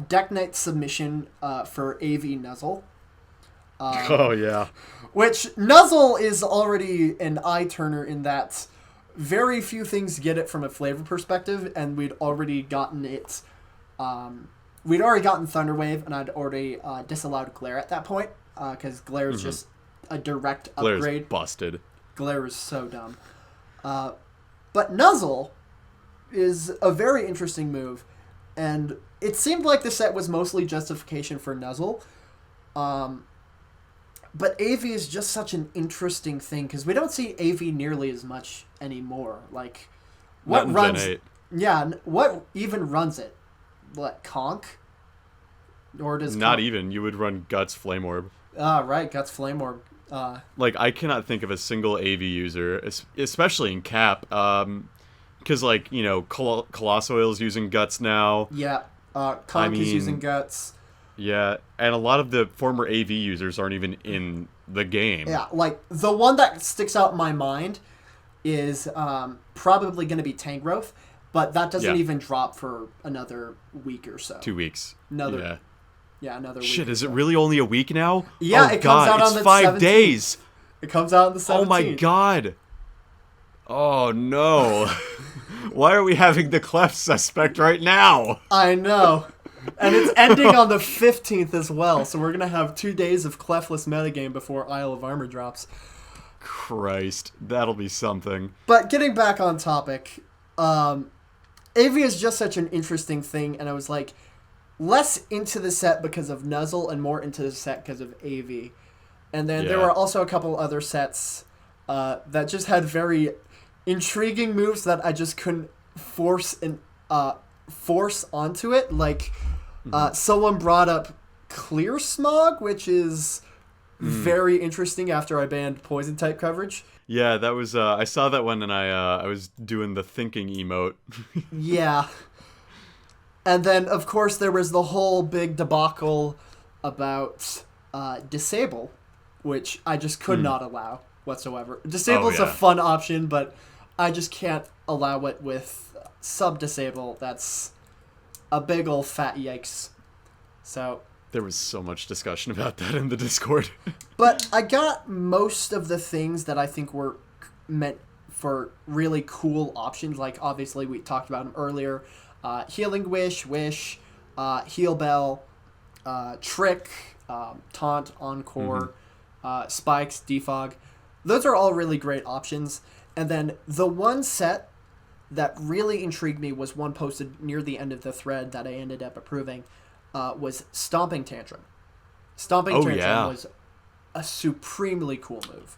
Speaker 2: Deck Knight submission for AV Nuzzle.
Speaker 1: Oh, yeah.
Speaker 2: Which Nuzzle is already an eye-turner in that very few things get it from a flavor perspective, and we'd already gotten it. We'd already gotten Thunderwave, and I'd already disallowed Glare at that point, because Glare is just a direct upgrade.
Speaker 1: Glare's busted.
Speaker 2: Glare is so dumb. But Nuzzle is a very interesting move, and it seemed like the set was mostly justification for Nuzzle. But AV is just such an interesting thing, because we don't see AV nearly as much anymore. Like, what runs?
Speaker 1: Gen 8.
Speaker 2: Yeah, what even runs it? What, Conk? Or does
Speaker 1: not
Speaker 2: Conk...
Speaker 1: even? You would run Guts Flame Orb.
Speaker 2: Right, Guts Flame Orb.
Speaker 1: Like, I cannot think of a single AV user, especially in Cap, because, like, you know, Colossoil's using Guts now.
Speaker 2: Yeah, Conk is using Guts.
Speaker 1: Yeah, and a lot of the former AV users aren't even in the game.
Speaker 2: Yeah, like, the one that sticks out in my mind is probably going to be Tangrowth, but that doesn't even drop for another week or so.
Speaker 1: 2 weeks.
Speaker 2: Another week.
Speaker 1: Shit, is it really only a week now?
Speaker 2: Yeah, it comes out on the 17th.
Speaker 1: It's 5 days.
Speaker 2: It comes out on the 17th.
Speaker 1: Oh my god. Oh no. Why are we having the cleft suspect right now?
Speaker 2: I know. And it's ending on the 15th as well, so we're going to have 2 days of cleftless metagame before Isle of Armor drops.
Speaker 1: Christ, that'll be something.
Speaker 2: But getting back on topic, AV is just such an interesting thing, and I was like, less into the set because of Nuzzle and more into the set because of AV. And then there were also a couple other sets that just had very intriguing moves that I just couldn't force onto it. Like, someone brought up Clear Smog, which is very interesting after I banned Poison type coverage.
Speaker 1: Yeah, that was I saw that one and I was doing the thinking emote.
Speaker 2: Yeah. And then, of course, there was the whole big debacle about Disable, which I just could not allow. whatsoever. Disable's a fun option, but I just can't allow it with sub-disable. That's a big ol' fat yikes. So
Speaker 1: there was so much discussion about that in the Discord.
Speaker 2: But I got most of the things that I think were meant for really cool options. Like, obviously, we talked about them earlier. Healing Wish, Heal Bell, Trick, Taunt, Encore, Spikes, Defog. Those are all really great options. And then the one set that really intrigued me was one posted near the end of the thread that I ended up approving, was Stomping Tantrum. Stomping Tantrum was a supremely cool move.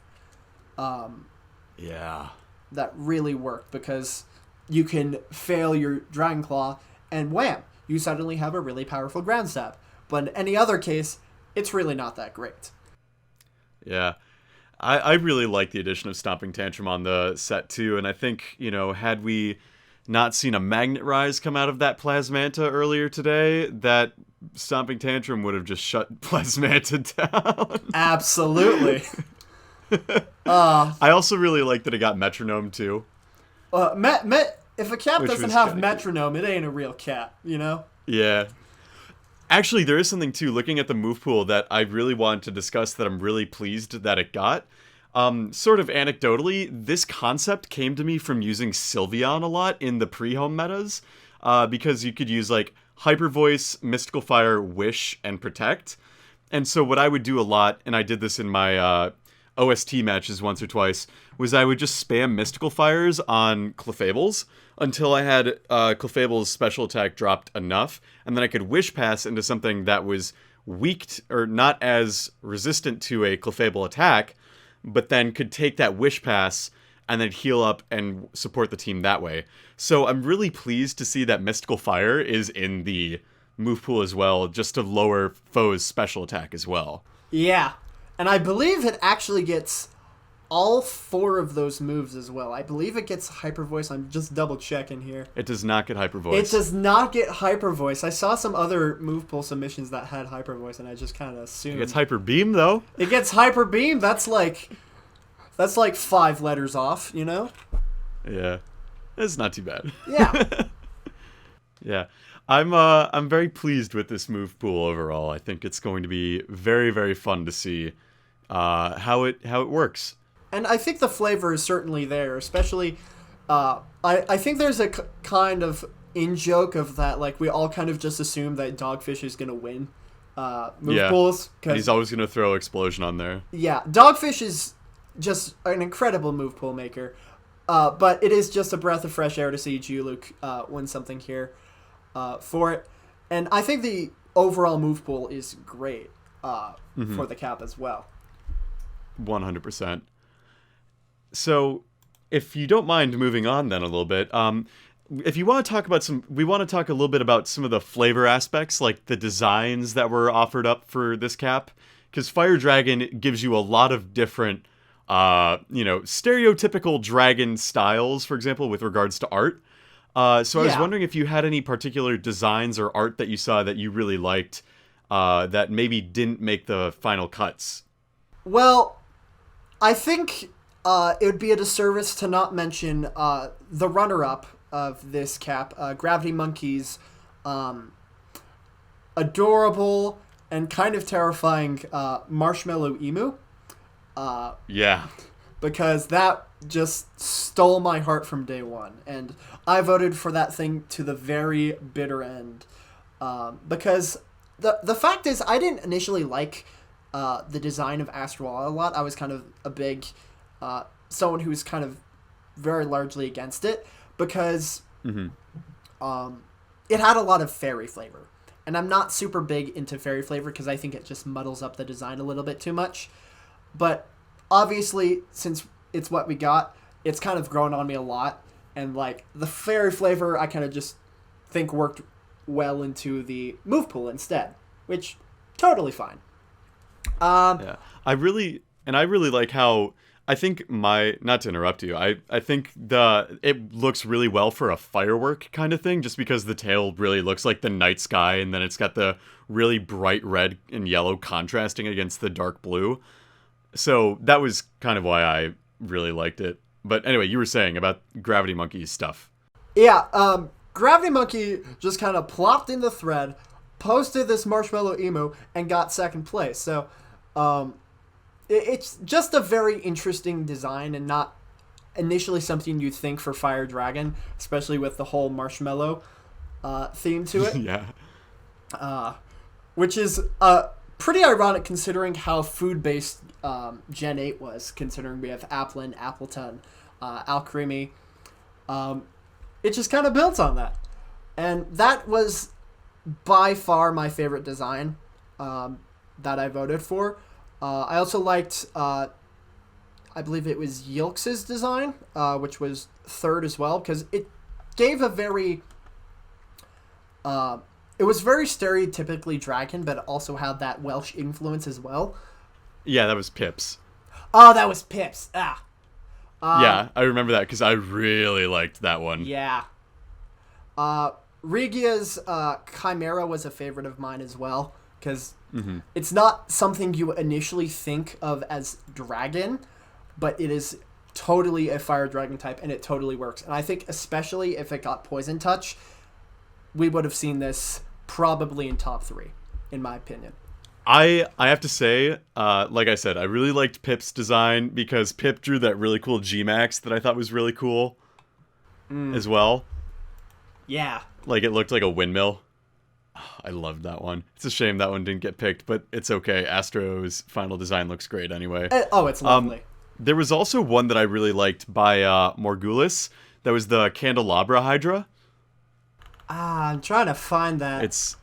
Speaker 2: That really worked because you can fail your Dragon Claw and wham, you suddenly have a really powerful ground stab. But in any other case, it's really not that great.
Speaker 1: Yeah. I really like the addition of Stomping Tantrum on the set too, and I think, had we not seen a Magnet Rise come out of that Plasmanta earlier today, that Stomping Tantrum would have just shut Plasmanta down.
Speaker 2: Absolutely.
Speaker 1: I also really like that it got Metronome too.
Speaker 2: If a cap doesn't have Metronome, it ain't a real cap,
Speaker 1: Yeah. Actually, there is something too, looking at the move pool, that I really wanted to discuss that I'm really pleased that it got. Sort of anecdotally, this concept came to me from using Sylveon a lot in the pre-home metas, because you could use like Hyper Voice, Mystical Fire, Wish, and Protect. And so what I would do a lot, and I did this in my OST matches once or twice, was I would just spam Mystical Fires on Clefables until I had Clefable's special attack dropped enough, and then I could Wish Pass into something that was weak or not as resistant to a Clefable attack, but then could take that Wish Pass and then heal up and support the team that way. So I'm really pleased to see that Mystical Fire is in the move pool as well, just to lower foes' special attack as well.
Speaker 2: Yeah, and I believe it actually gets all 4 of those moves as well. I believe it gets Hyper Voice. I'm just double checking here.
Speaker 1: It does not get Hyper Voice.
Speaker 2: It does not get Hyper Voice. I saw some other move pool submissions that had Hyper Voice, and I just kind of assumed.
Speaker 1: It gets Hyper Beam, though.
Speaker 2: It gets Hyper Beam. That's like 5 letters off,
Speaker 1: Yeah. It's not too bad.
Speaker 2: Yeah.
Speaker 1: Yeah. I'm very pleased with this move pool overall. I think it's going to be very, very fun to see how it works.
Speaker 2: And I think the flavor is certainly there, especially I think there's a kind of in-joke of that, like, we all kind of just assume that Dogfish is going to win move pools.
Speaker 1: And he's always going to throw Explosion on there.
Speaker 2: Yeah, Dogfish is just an incredible move pool maker. But it is just a breath of fresh air to see Geoluke win something here for it. And I think the overall move pool is great for the cap as well.
Speaker 1: 100%. So, if you don't mind moving on then a little bit, if you want to talk about we want to talk a little bit about some of the flavor aspects, like the designs that were offered up for this cap, because Fire Dragon gives you a lot of different, stereotypical dragon styles, for example, with regards to art. So I was wondering if you had any particular designs or art that you saw that you really liked, that maybe didn't make the final cuts.
Speaker 2: Well, I think it would be a disservice to not mention the runner-up of this cap, Gravity Monkey's adorable and kind of terrifying Marshmallow Emu. Because that just stole my heart from day one. And I voted for that thing to the very bitter end. Because the fact is, I didn't initially like the design of Astrolotl a lot. I was kind of a big someone who was kind of very largely against it because it had a lot of fairy flavor. And I'm not super big into fairy flavor because I think it just muddles up the design a little bit too much. But obviously, since it's what we got, it's kind of grown on me a lot. And like the fairy flavor, I kind of just think worked well into the move pool instead, which totally fine.
Speaker 1: I really like how, I think not to interrupt you, I think it looks really well for a firework kind of thing, just because the tail really looks like the night sky, and then it's got the really bright red and yellow contrasting against the dark blue. So that was kind of why I really liked it. But anyway, you were saying about Gravity Monkey's stuff.
Speaker 2: Yeah, Gravity Monkey just kind of plopped in the thread, posted this Marshmallow Emu, and got second place. So, it's just a very interesting design and not initially something you'd think for Fire Dragon, especially with the whole marshmallow theme to it.
Speaker 1: Yeah.
Speaker 2: Which is pretty ironic considering how food-based Gen 8 was, considering we have Applin, Appleton, Alcremie. It just kind of builds on that. And that was by far my favorite design that I voted for. I also liked, I believe it was Yilks's design, which was third as well, because it gave a very... it was very stereotypically dragon, but it also had that Welsh influence as well.
Speaker 1: Yeah, that was Pips.
Speaker 2: Oh, that was Pips.
Speaker 1: Yeah, I remember that because I really liked that one.
Speaker 2: Yeah. Reiga's Chimera was a favorite of mine as well, because it's not something you initially think of as dragon, but it is totally a fire dragon type, and it totally works. And I think especially if it got Poison Touch, we would have seen this probably in top 3, in my opinion.
Speaker 1: I have to say, like I said, I really liked Pip's design because Pip drew that really cool G-Max that I thought was really cool as well.
Speaker 2: Yeah.
Speaker 1: Like, it looked like a windmill. I loved that one. It's a shame that one didn't get picked, but it's okay. Astro's final design looks great anyway.
Speaker 2: It's lovely.
Speaker 1: There was also one that I really liked by Morgulis. That was the Candelabra Hydra.
Speaker 2: I'm trying to find that.
Speaker 1: It's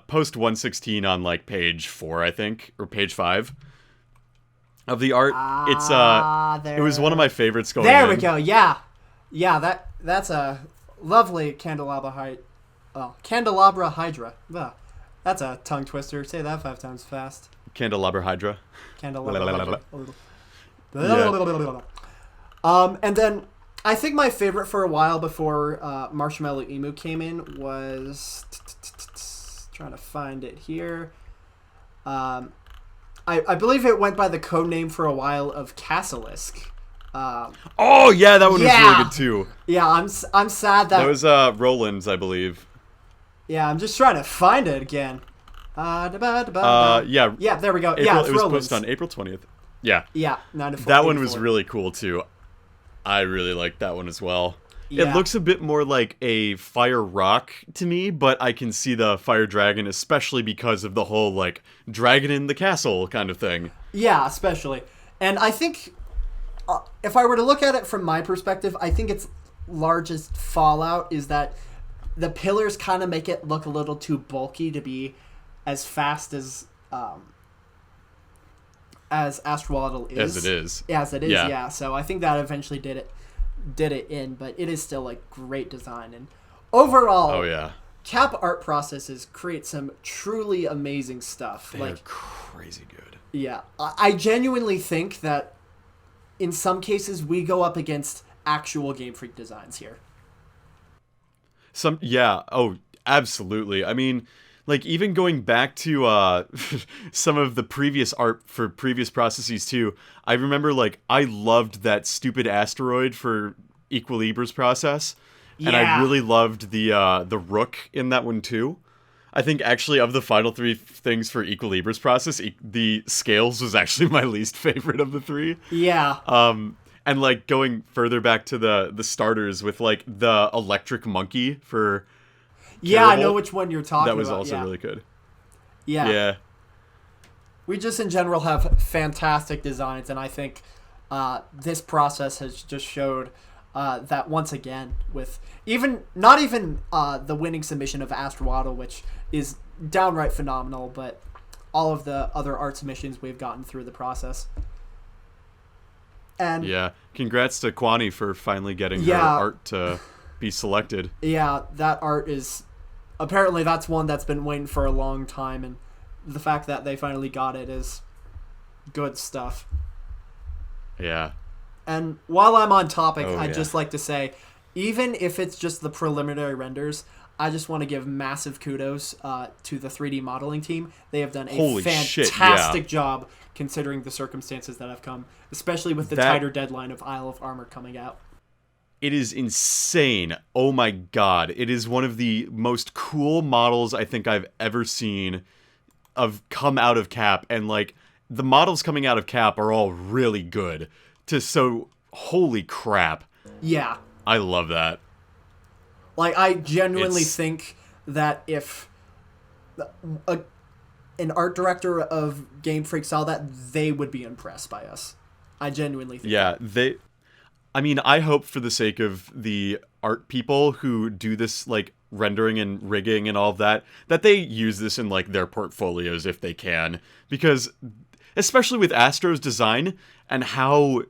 Speaker 1: post 116 on like page 4, I think, or page 5 of the art. It was one of my favorites going
Speaker 2: There
Speaker 1: in.
Speaker 2: we go. Yeah. That's a lovely Candelabra Hydra. Ugh. That's a tongue twister. Say that 5 times fast.
Speaker 1: Candelabra Hydra.
Speaker 2: Candelabra Hydra.
Speaker 1: Yeah.
Speaker 2: And then I think my favorite for a while before Marshmallow Emu came in was... trying to find it here. I believe it went by the code name for a while of Cassilisk.
Speaker 1: Oh, yeah, that one was really good, too.
Speaker 2: Yeah, I'm sad that...
Speaker 1: That was Roland's, I believe.
Speaker 2: Yeah, I'm just trying to find it again.
Speaker 1: Yeah.
Speaker 2: Yeah, there we go.
Speaker 1: April,
Speaker 2: yeah, it's
Speaker 1: it was
Speaker 2: Roland's.
Speaker 1: posted on April 20th. Yeah.
Speaker 2: Yeah, 9 to 4.
Speaker 1: That one was really cool, too. I really liked that one as well. Yeah. It looks a bit more like a fire rock to me, but I can see the fire dragon, especially because of the whole, like, dragon in the castle kind of thing.
Speaker 2: Yeah, especially. And I think, if I were to look at it from my perspective, I think its largest fallout is that the pillars kind of make it look a little too bulky to be as fast as Astrolotl is.
Speaker 1: As it is.
Speaker 2: Yeah. So I think that eventually did it in, but it is still like great design, and overall,
Speaker 1: oh yeah,
Speaker 2: Cap art processes create some truly amazing stuff.
Speaker 1: They're crazy good.
Speaker 2: Yeah, I genuinely think that in some cases we go up against actual Game Freak designs here.
Speaker 1: Oh, absolutely. I mean, like, even going back to some of the previous art for previous processes, too, I remember, like, I loved that stupid asteroid for Equilibra's process, and I really loved the rook in that one, too. I think, actually, of the final 3 things for Equilibra's process, the scales was actually my least favorite of the 3.
Speaker 2: Yeah.
Speaker 1: And, like, going further back to the starters with, like, the electric monkey for...
Speaker 2: Yeah, I know which one you're talking about.
Speaker 1: That was also really good.
Speaker 2: Yeah. We just, in general, have fantastic designs, and I think this process has just showed that once again with not even the winning submission of Astrolotl, which is downright phenomenal, but all of the other art submissions we've gotten through the process. And
Speaker 1: yeah, congrats to Kwani for finally getting her art to be selected.
Speaker 2: Yeah, that art is... Apparently that's one that's been waiting for a long time, and the fact that they finally got it is good stuff.
Speaker 1: Yeah.
Speaker 2: And while I'm on topic, I'd just like to say, even if it's just the preliminary renders, I just want to give massive kudos to the 3D modeling team. They have done a
Speaker 1: Holy
Speaker 2: fantastic job considering the circumstances that have come, especially with the tighter deadline of Isle of Armor coming out.
Speaker 1: It is insane. Oh my god. It is one of the most cool models I think I've ever seen come out of Cap, and like the models coming out of Cap are all really good. Holy crap.
Speaker 2: Yeah.
Speaker 1: I love that.
Speaker 2: Like, I genuinely think that if an art director of Game Freak saw that, they would be impressed by us. I genuinely think that.
Speaker 1: I hope for the sake of the art people who do this, like, rendering and rigging and all of that they use this in, like, their portfolios if they can. Because, especially with Astro's design and how,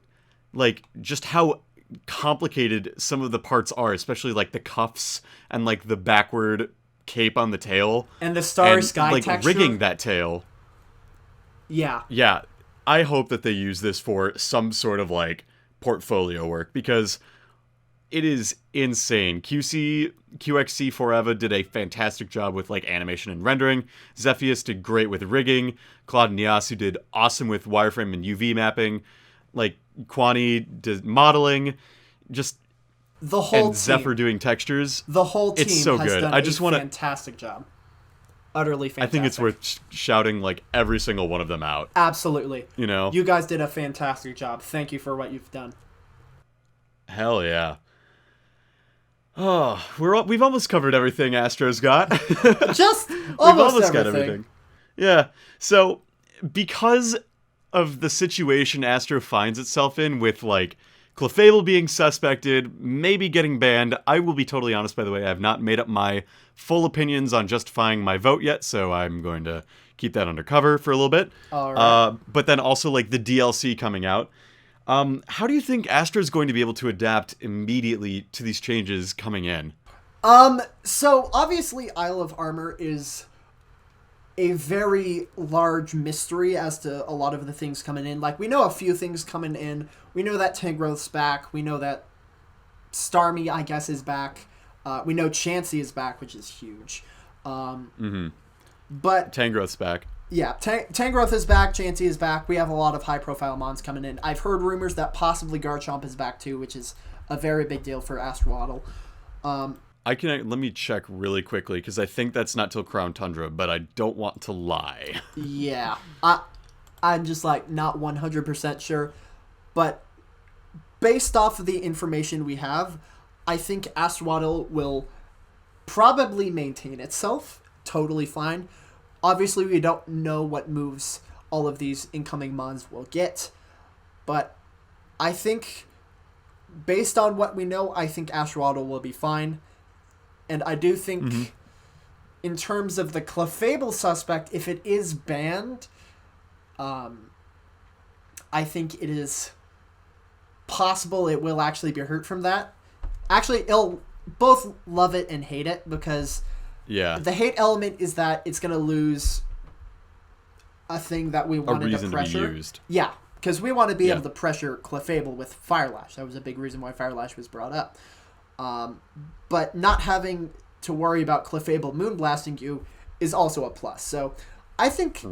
Speaker 1: like, just how complicated some of the parts are, especially, like, the cuffs and, like, the backward cape on the tail.
Speaker 2: And the Starry Sky
Speaker 1: like,
Speaker 2: texture.
Speaker 1: rigging that tail.
Speaker 2: Yeah.
Speaker 1: Yeah. I hope that they use this for some sort of, like, portfolio work, because it is insane. QXC Forever did a fantastic job with, like, animation and rendering. Zephyus did great with rigging. Claude Niasu did awesome with wireframe and UV mapping. Like, Kwani did modeling. Just
Speaker 2: the whole
Speaker 1: and
Speaker 2: team.
Speaker 1: Zephyr doing textures.
Speaker 2: The whole team
Speaker 1: it's so
Speaker 2: has
Speaker 1: good.
Speaker 2: done
Speaker 1: I just
Speaker 2: a fantastic job. Utterly fantastic.
Speaker 1: I think it's worth shouting, like, every single one of them out.
Speaker 2: Absolutely.
Speaker 1: You know?
Speaker 2: You guys did a fantastic job. Thank you for what you've done.
Speaker 1: Hell yeah. Oh, we've almost covered everything Astro's got.
Speaker 2: Just
Speaker 1: We've almost got
Speaker 2: everything.
Speaker 1: everything. Yeah. So, because of the situation Astro finds itself in with, like, Clefable being suspected, maybe getting banned, I will be totally honest, by the way, I have not made up my full opinions on justifying my vote yet, so I'm going to keep that undercover for a little bit.
Speaker 2: All right.
Speaker 1: But then also, like, the DLC coming out. How do you think Astro's going to be able to adapt immediately to these changes coming in?
Speaker 2: So, obviously, Isle of Armor is a very large mystery as to a lot of the things coming in. Like, we know a few things coming in. We know that Tangrowth's back. We know that Starmie, I guess, is back. We know Chansey is back, which is huge. But
Speaker 1: Tangrowth's back.
Speaker 2: Yeah, Tangrowth is back, Chansey is back. We have a lot of high-profile mons coming in. I've heard rumors that possibly Garchomp is back too, which is a very big deal for Astrolotl.
Speaker 1: Let me check really quickly, because I think that's not till Crown Tundra, but I don't want to lie.
Speaker 2: Yeah, I'm just, like, not 100% sure. But based off of the information we have, I think Astrolotl will probably maintain itself totally fine. Obviously, we don't know what moves all of these incoming mons will get, but I think, based on what we know, I think Astrolotl will be fine. And I do think, in terms of the Clefable suspect, if it is banned, I think it is possible it will actually be hurt from that. Actually, it'll both love it and hate it, because the hate element is that it's going to lose a thing that we wanted to pressure.
Speaker 1: To be used.
Speaker 2: Yeah, because we want to be able to pressure Clefable with Firelash. That was a big reason why Firelash was brought up. But not having to worry about Clefable moonblasting you is also a plus. So I think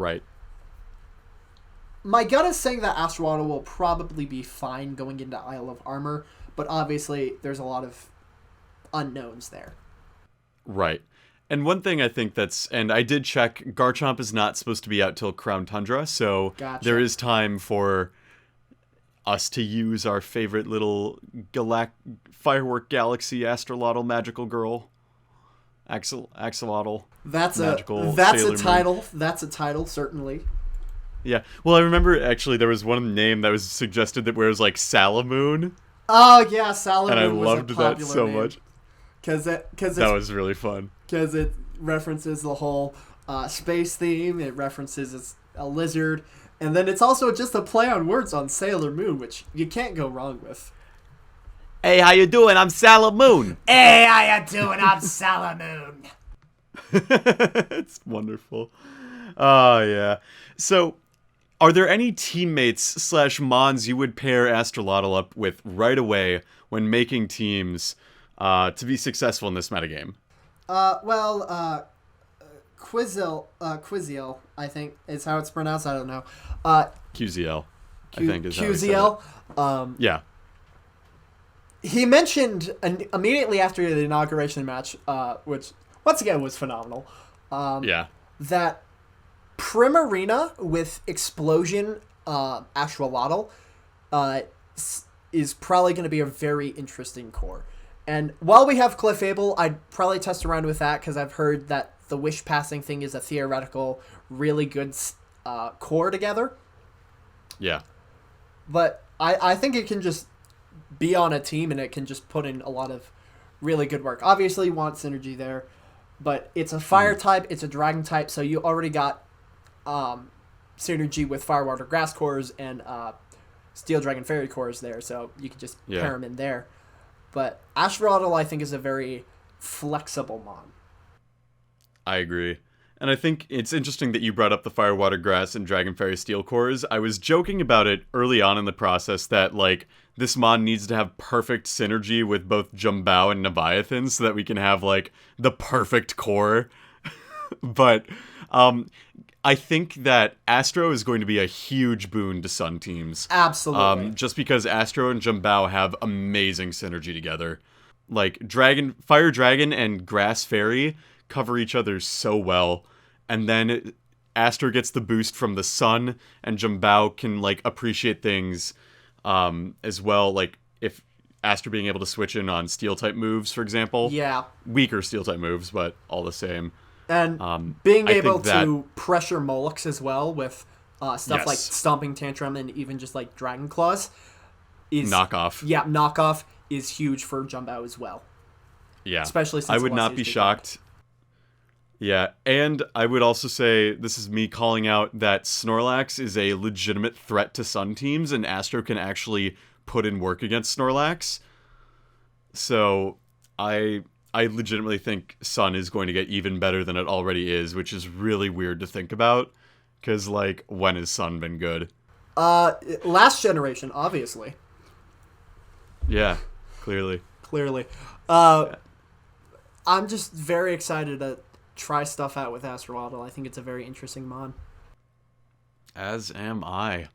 Speaker 2: my gut is saying that Astrolotl will probably be fine going into Isle of Armor, but obviously there's a lot of unknowns there.
Speaker 1: Right. And one thing I think and I did check, Garchomp is not supposed to be out till Crown Tundra, so there is time for us to use our favorite little firework galaxy Astrolotl magical girl. Axolotl.
Speaker 2: That's a title. Moon. That's a title, certainly.
Speaker 1: Yeah. Well, I remember, actually, there was one name that was suggested that was like Salamoon.
Speaker 2: Oh, yeah, Salamoon.
Speaker 1: And I loved that so much.
Speaker 2: That
Speaker 1: was really fun.
Speaker 2: Because it references the whole space theme. It references a lizard. And then it's also just a play on words on Sailor Moon, which you can't go wrong with.
Speaker 1: Hey, how you doing? I'm Salamoon.
Speaker 2: Hey, how you doing? I'm Salamoon.
Speaker 1: It's wonderful. Oh, yeah. So, are there any teammates / mons you would pair Astrolotl up with right away when making teams to be successful in this metagame?
Speaker 2: Quizil, I think is how it's pronounced. I don't know.
Speaker 1: QZL, I think is how he said
Speaker 2: QZL.
Speaker 1: yeah.
Speaker 2: He mentioned immediately after the inauguration match, which once again was phenomenal.
Speaker 1: Yeah.
Speaker 2: That Primarina with Explosion Astrolotl is probably going to be a very interesting core. And while we have Clefable, I'd probably test around with that because I've heard that the Wish Passing thing is a theoretical, really good core together.
Speaker 1: Yeah.
Speaker 2: But I think it can just be on a team and it can just put in a lot of really good work. Obviously, you want synergy there, but it's a fire type, it's a dragon type, so you already got synergy with fire, water, grass cores and steel dragon fairy cores there, so you can just pair them in there. But Astrolotl, I think, is a very flexible mon.
Speaker 1: I agree. And I think it's interesting that you brought up the Fire, Water, Grass, and Dragon Fairy Steel cores. I was joking about it early on in the process that, like, this mon needs to have perfect synergy with both Jumbao and Leviathan so that we can have, like, the perfect core. But I think that Astro is going to be a huge boon to Sun teams.
Speaker 2: Absolutely.
Speaker 1: Just because Astro and Jumbao have amazing synergy together. Like, Fire Dragon and Grass Fairy cover each other so well, and then Astro gets the boost from the sun, and Jumbao can, like, appreciate things as well, like, if Astro being able to switch in on Steel-type moves, for example.
Speaker 2: Yeah.
Speaker 1: Weaker Steel-type moves, but all the same.
Speaker 2: And being able to pressure Molix as well with stuff like Stomping Tantrum and even just, like, Dragon Claws is...
Speaker 1: Knockoff.
Speaker 2: Yeah, Knockoff is huge for Jumbao as well.
Speaker 1: Yeah.
Speaker 2: Especially since
Speaker 1: I would not be shocked... Yeah, and I would also say, this is me calling out that Snorlax is a legitimate threat to Sun teams, and Astro can actually put in work against Snorlax. So, I legitimately think Sun is going to get even better than it already is, which is really weird to think about, because, like, when has Sun been good?
Speaker 2: Last generation, obviously.
Speaker 1: Yeah, clearly.
Speaker 2: I'm just very excited to try stuff out with Astrolotl. I think it's a very interesting mon.
Speaker 1: As am I.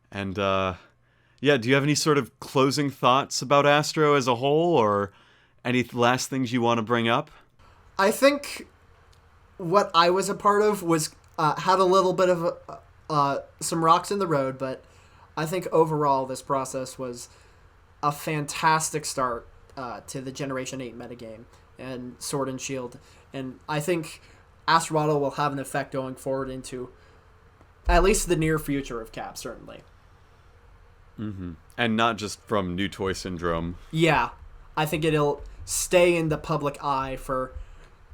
Speaker 1: And, yeah, do you have any sort of closing thoughts about Astro as a whole, or any last things you want to bring up?
Speaker 2: I think what I was a part of was had a little bit of some rocks in the road, but I think overall this process was a fantastic start to the Generation 8 metagame and Sword and Shield. And I think Astrolotl will have an effect going forward into at least the near future of Cap, certainly.
Speaker 1: Mm-hmm. And not just from new toy syndrome.
Speaker 2: Yeah. I think it'll stay in the public eye for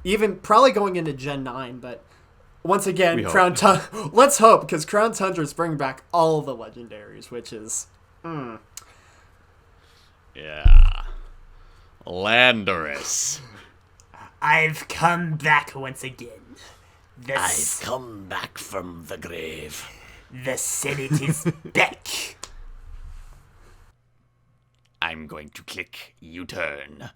Speaker 2: even probably going into Gen 9, but once again, let's hope, because Crown Tundra's bringing back all the legendaries, which is...
Speaker 1: Yeah. Landorus.
Speaker 3: I've come back once again.
Speaker 4: I've come back from the grave.
Speaker 3: The Senate is back.
Speaker 4: I'm going to click U-turn.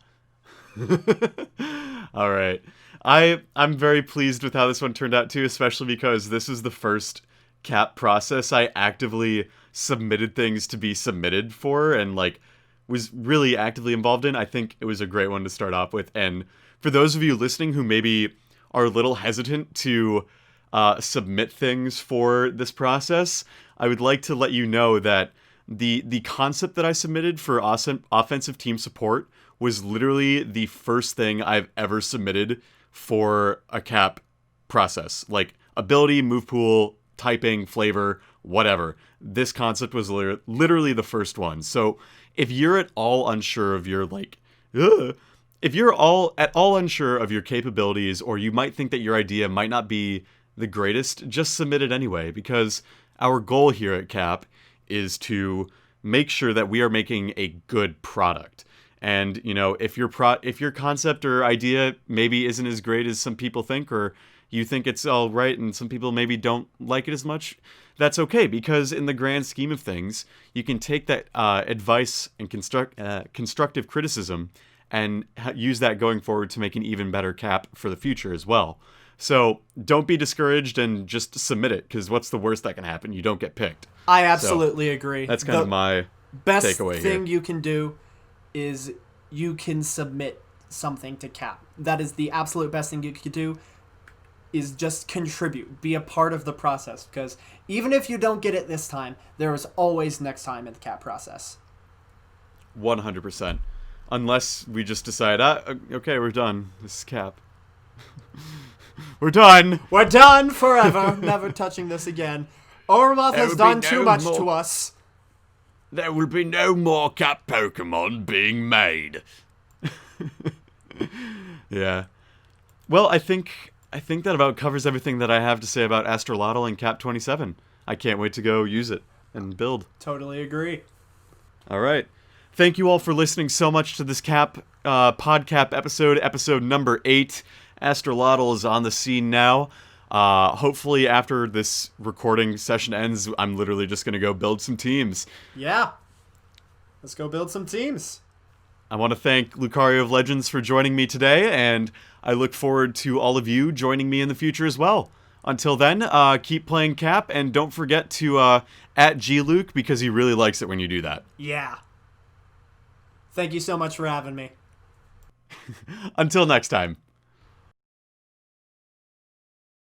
Speaker 1: All right. I'm very pleased with how this one turned out too, especially because this is the first cap process I actively submitted things to be submitted for and, like, was really actively involved in. I think it was a great one to start off with. And for those of you listening who maybe are a little hesitant to submit things for this process, I would like to let you know that the concept that I submitted for offensive team support was literally the first thing I've ever submitted for a cap process. Like, ability, move pool, typing, flavor, whatever. This concept was literally the first one. So if you're at all unsure of your, like, if you're at all unsure of your capabilities, or you might think that your idea might not be the greatest, just submit it anyway, because our goal here at Cap is to make sure that we are making a good product. And, you know, if your concept or idea maybe isn't as great as some people think, or you think it's all right and some people maybe don't like it as much, that's okay, because in the grand scheme of things, you can take that advice and constructive criticism and use that going forward to make an even better cap for the future as well. So don't be discouraged and just submit it, because what's the worst that can happen? You don't get picked.
Speaker 2: I absolutely agree.
Speaker 1: That's kind of my
Speaker 2: best
Speaker 1: takeaway
Speaker 2: thing
Speaker 1: here.
Speaker 2: you can do is you can submit something to cap. That is the absolute best thing you could do, is just contribute. Be a part of the process, because even if you don't get it this time, there is always next time in the cap process.
Speaker 1: 100%. Unless we just decide, okay, we're done. This is cap. We're done.
Speaker 2: We're done forever. Never touching this again. Ormoth has done too much to us.
Speaker 1: There will be no more cap Pokemon being made. Yeah. Well, I think that about covers everything that I have to say about Astrolotl and Cap 27. I can't wait to go use it and build.
Speaker 2: Totally agree.
Speaker 1: All right. Thank you all for listening so much to this PodCAP episode number 8. Astrolotl is on the scene now. Hopefully after this recording session ends, I'm literally just going to go build some teams.
Speaker 2: Yeah. Let's go build some teams.
Speaker 1: I want to thank LucarioOfLegends for joining me today, and I look forward to all of you joining me in the future as well. Until then, keep playing Cap, and don't forget to at GLuke, because he really likes it when you do that.
Speaker 2: Yeah. Thank you so much for having me.
Speaker 1: Until next time.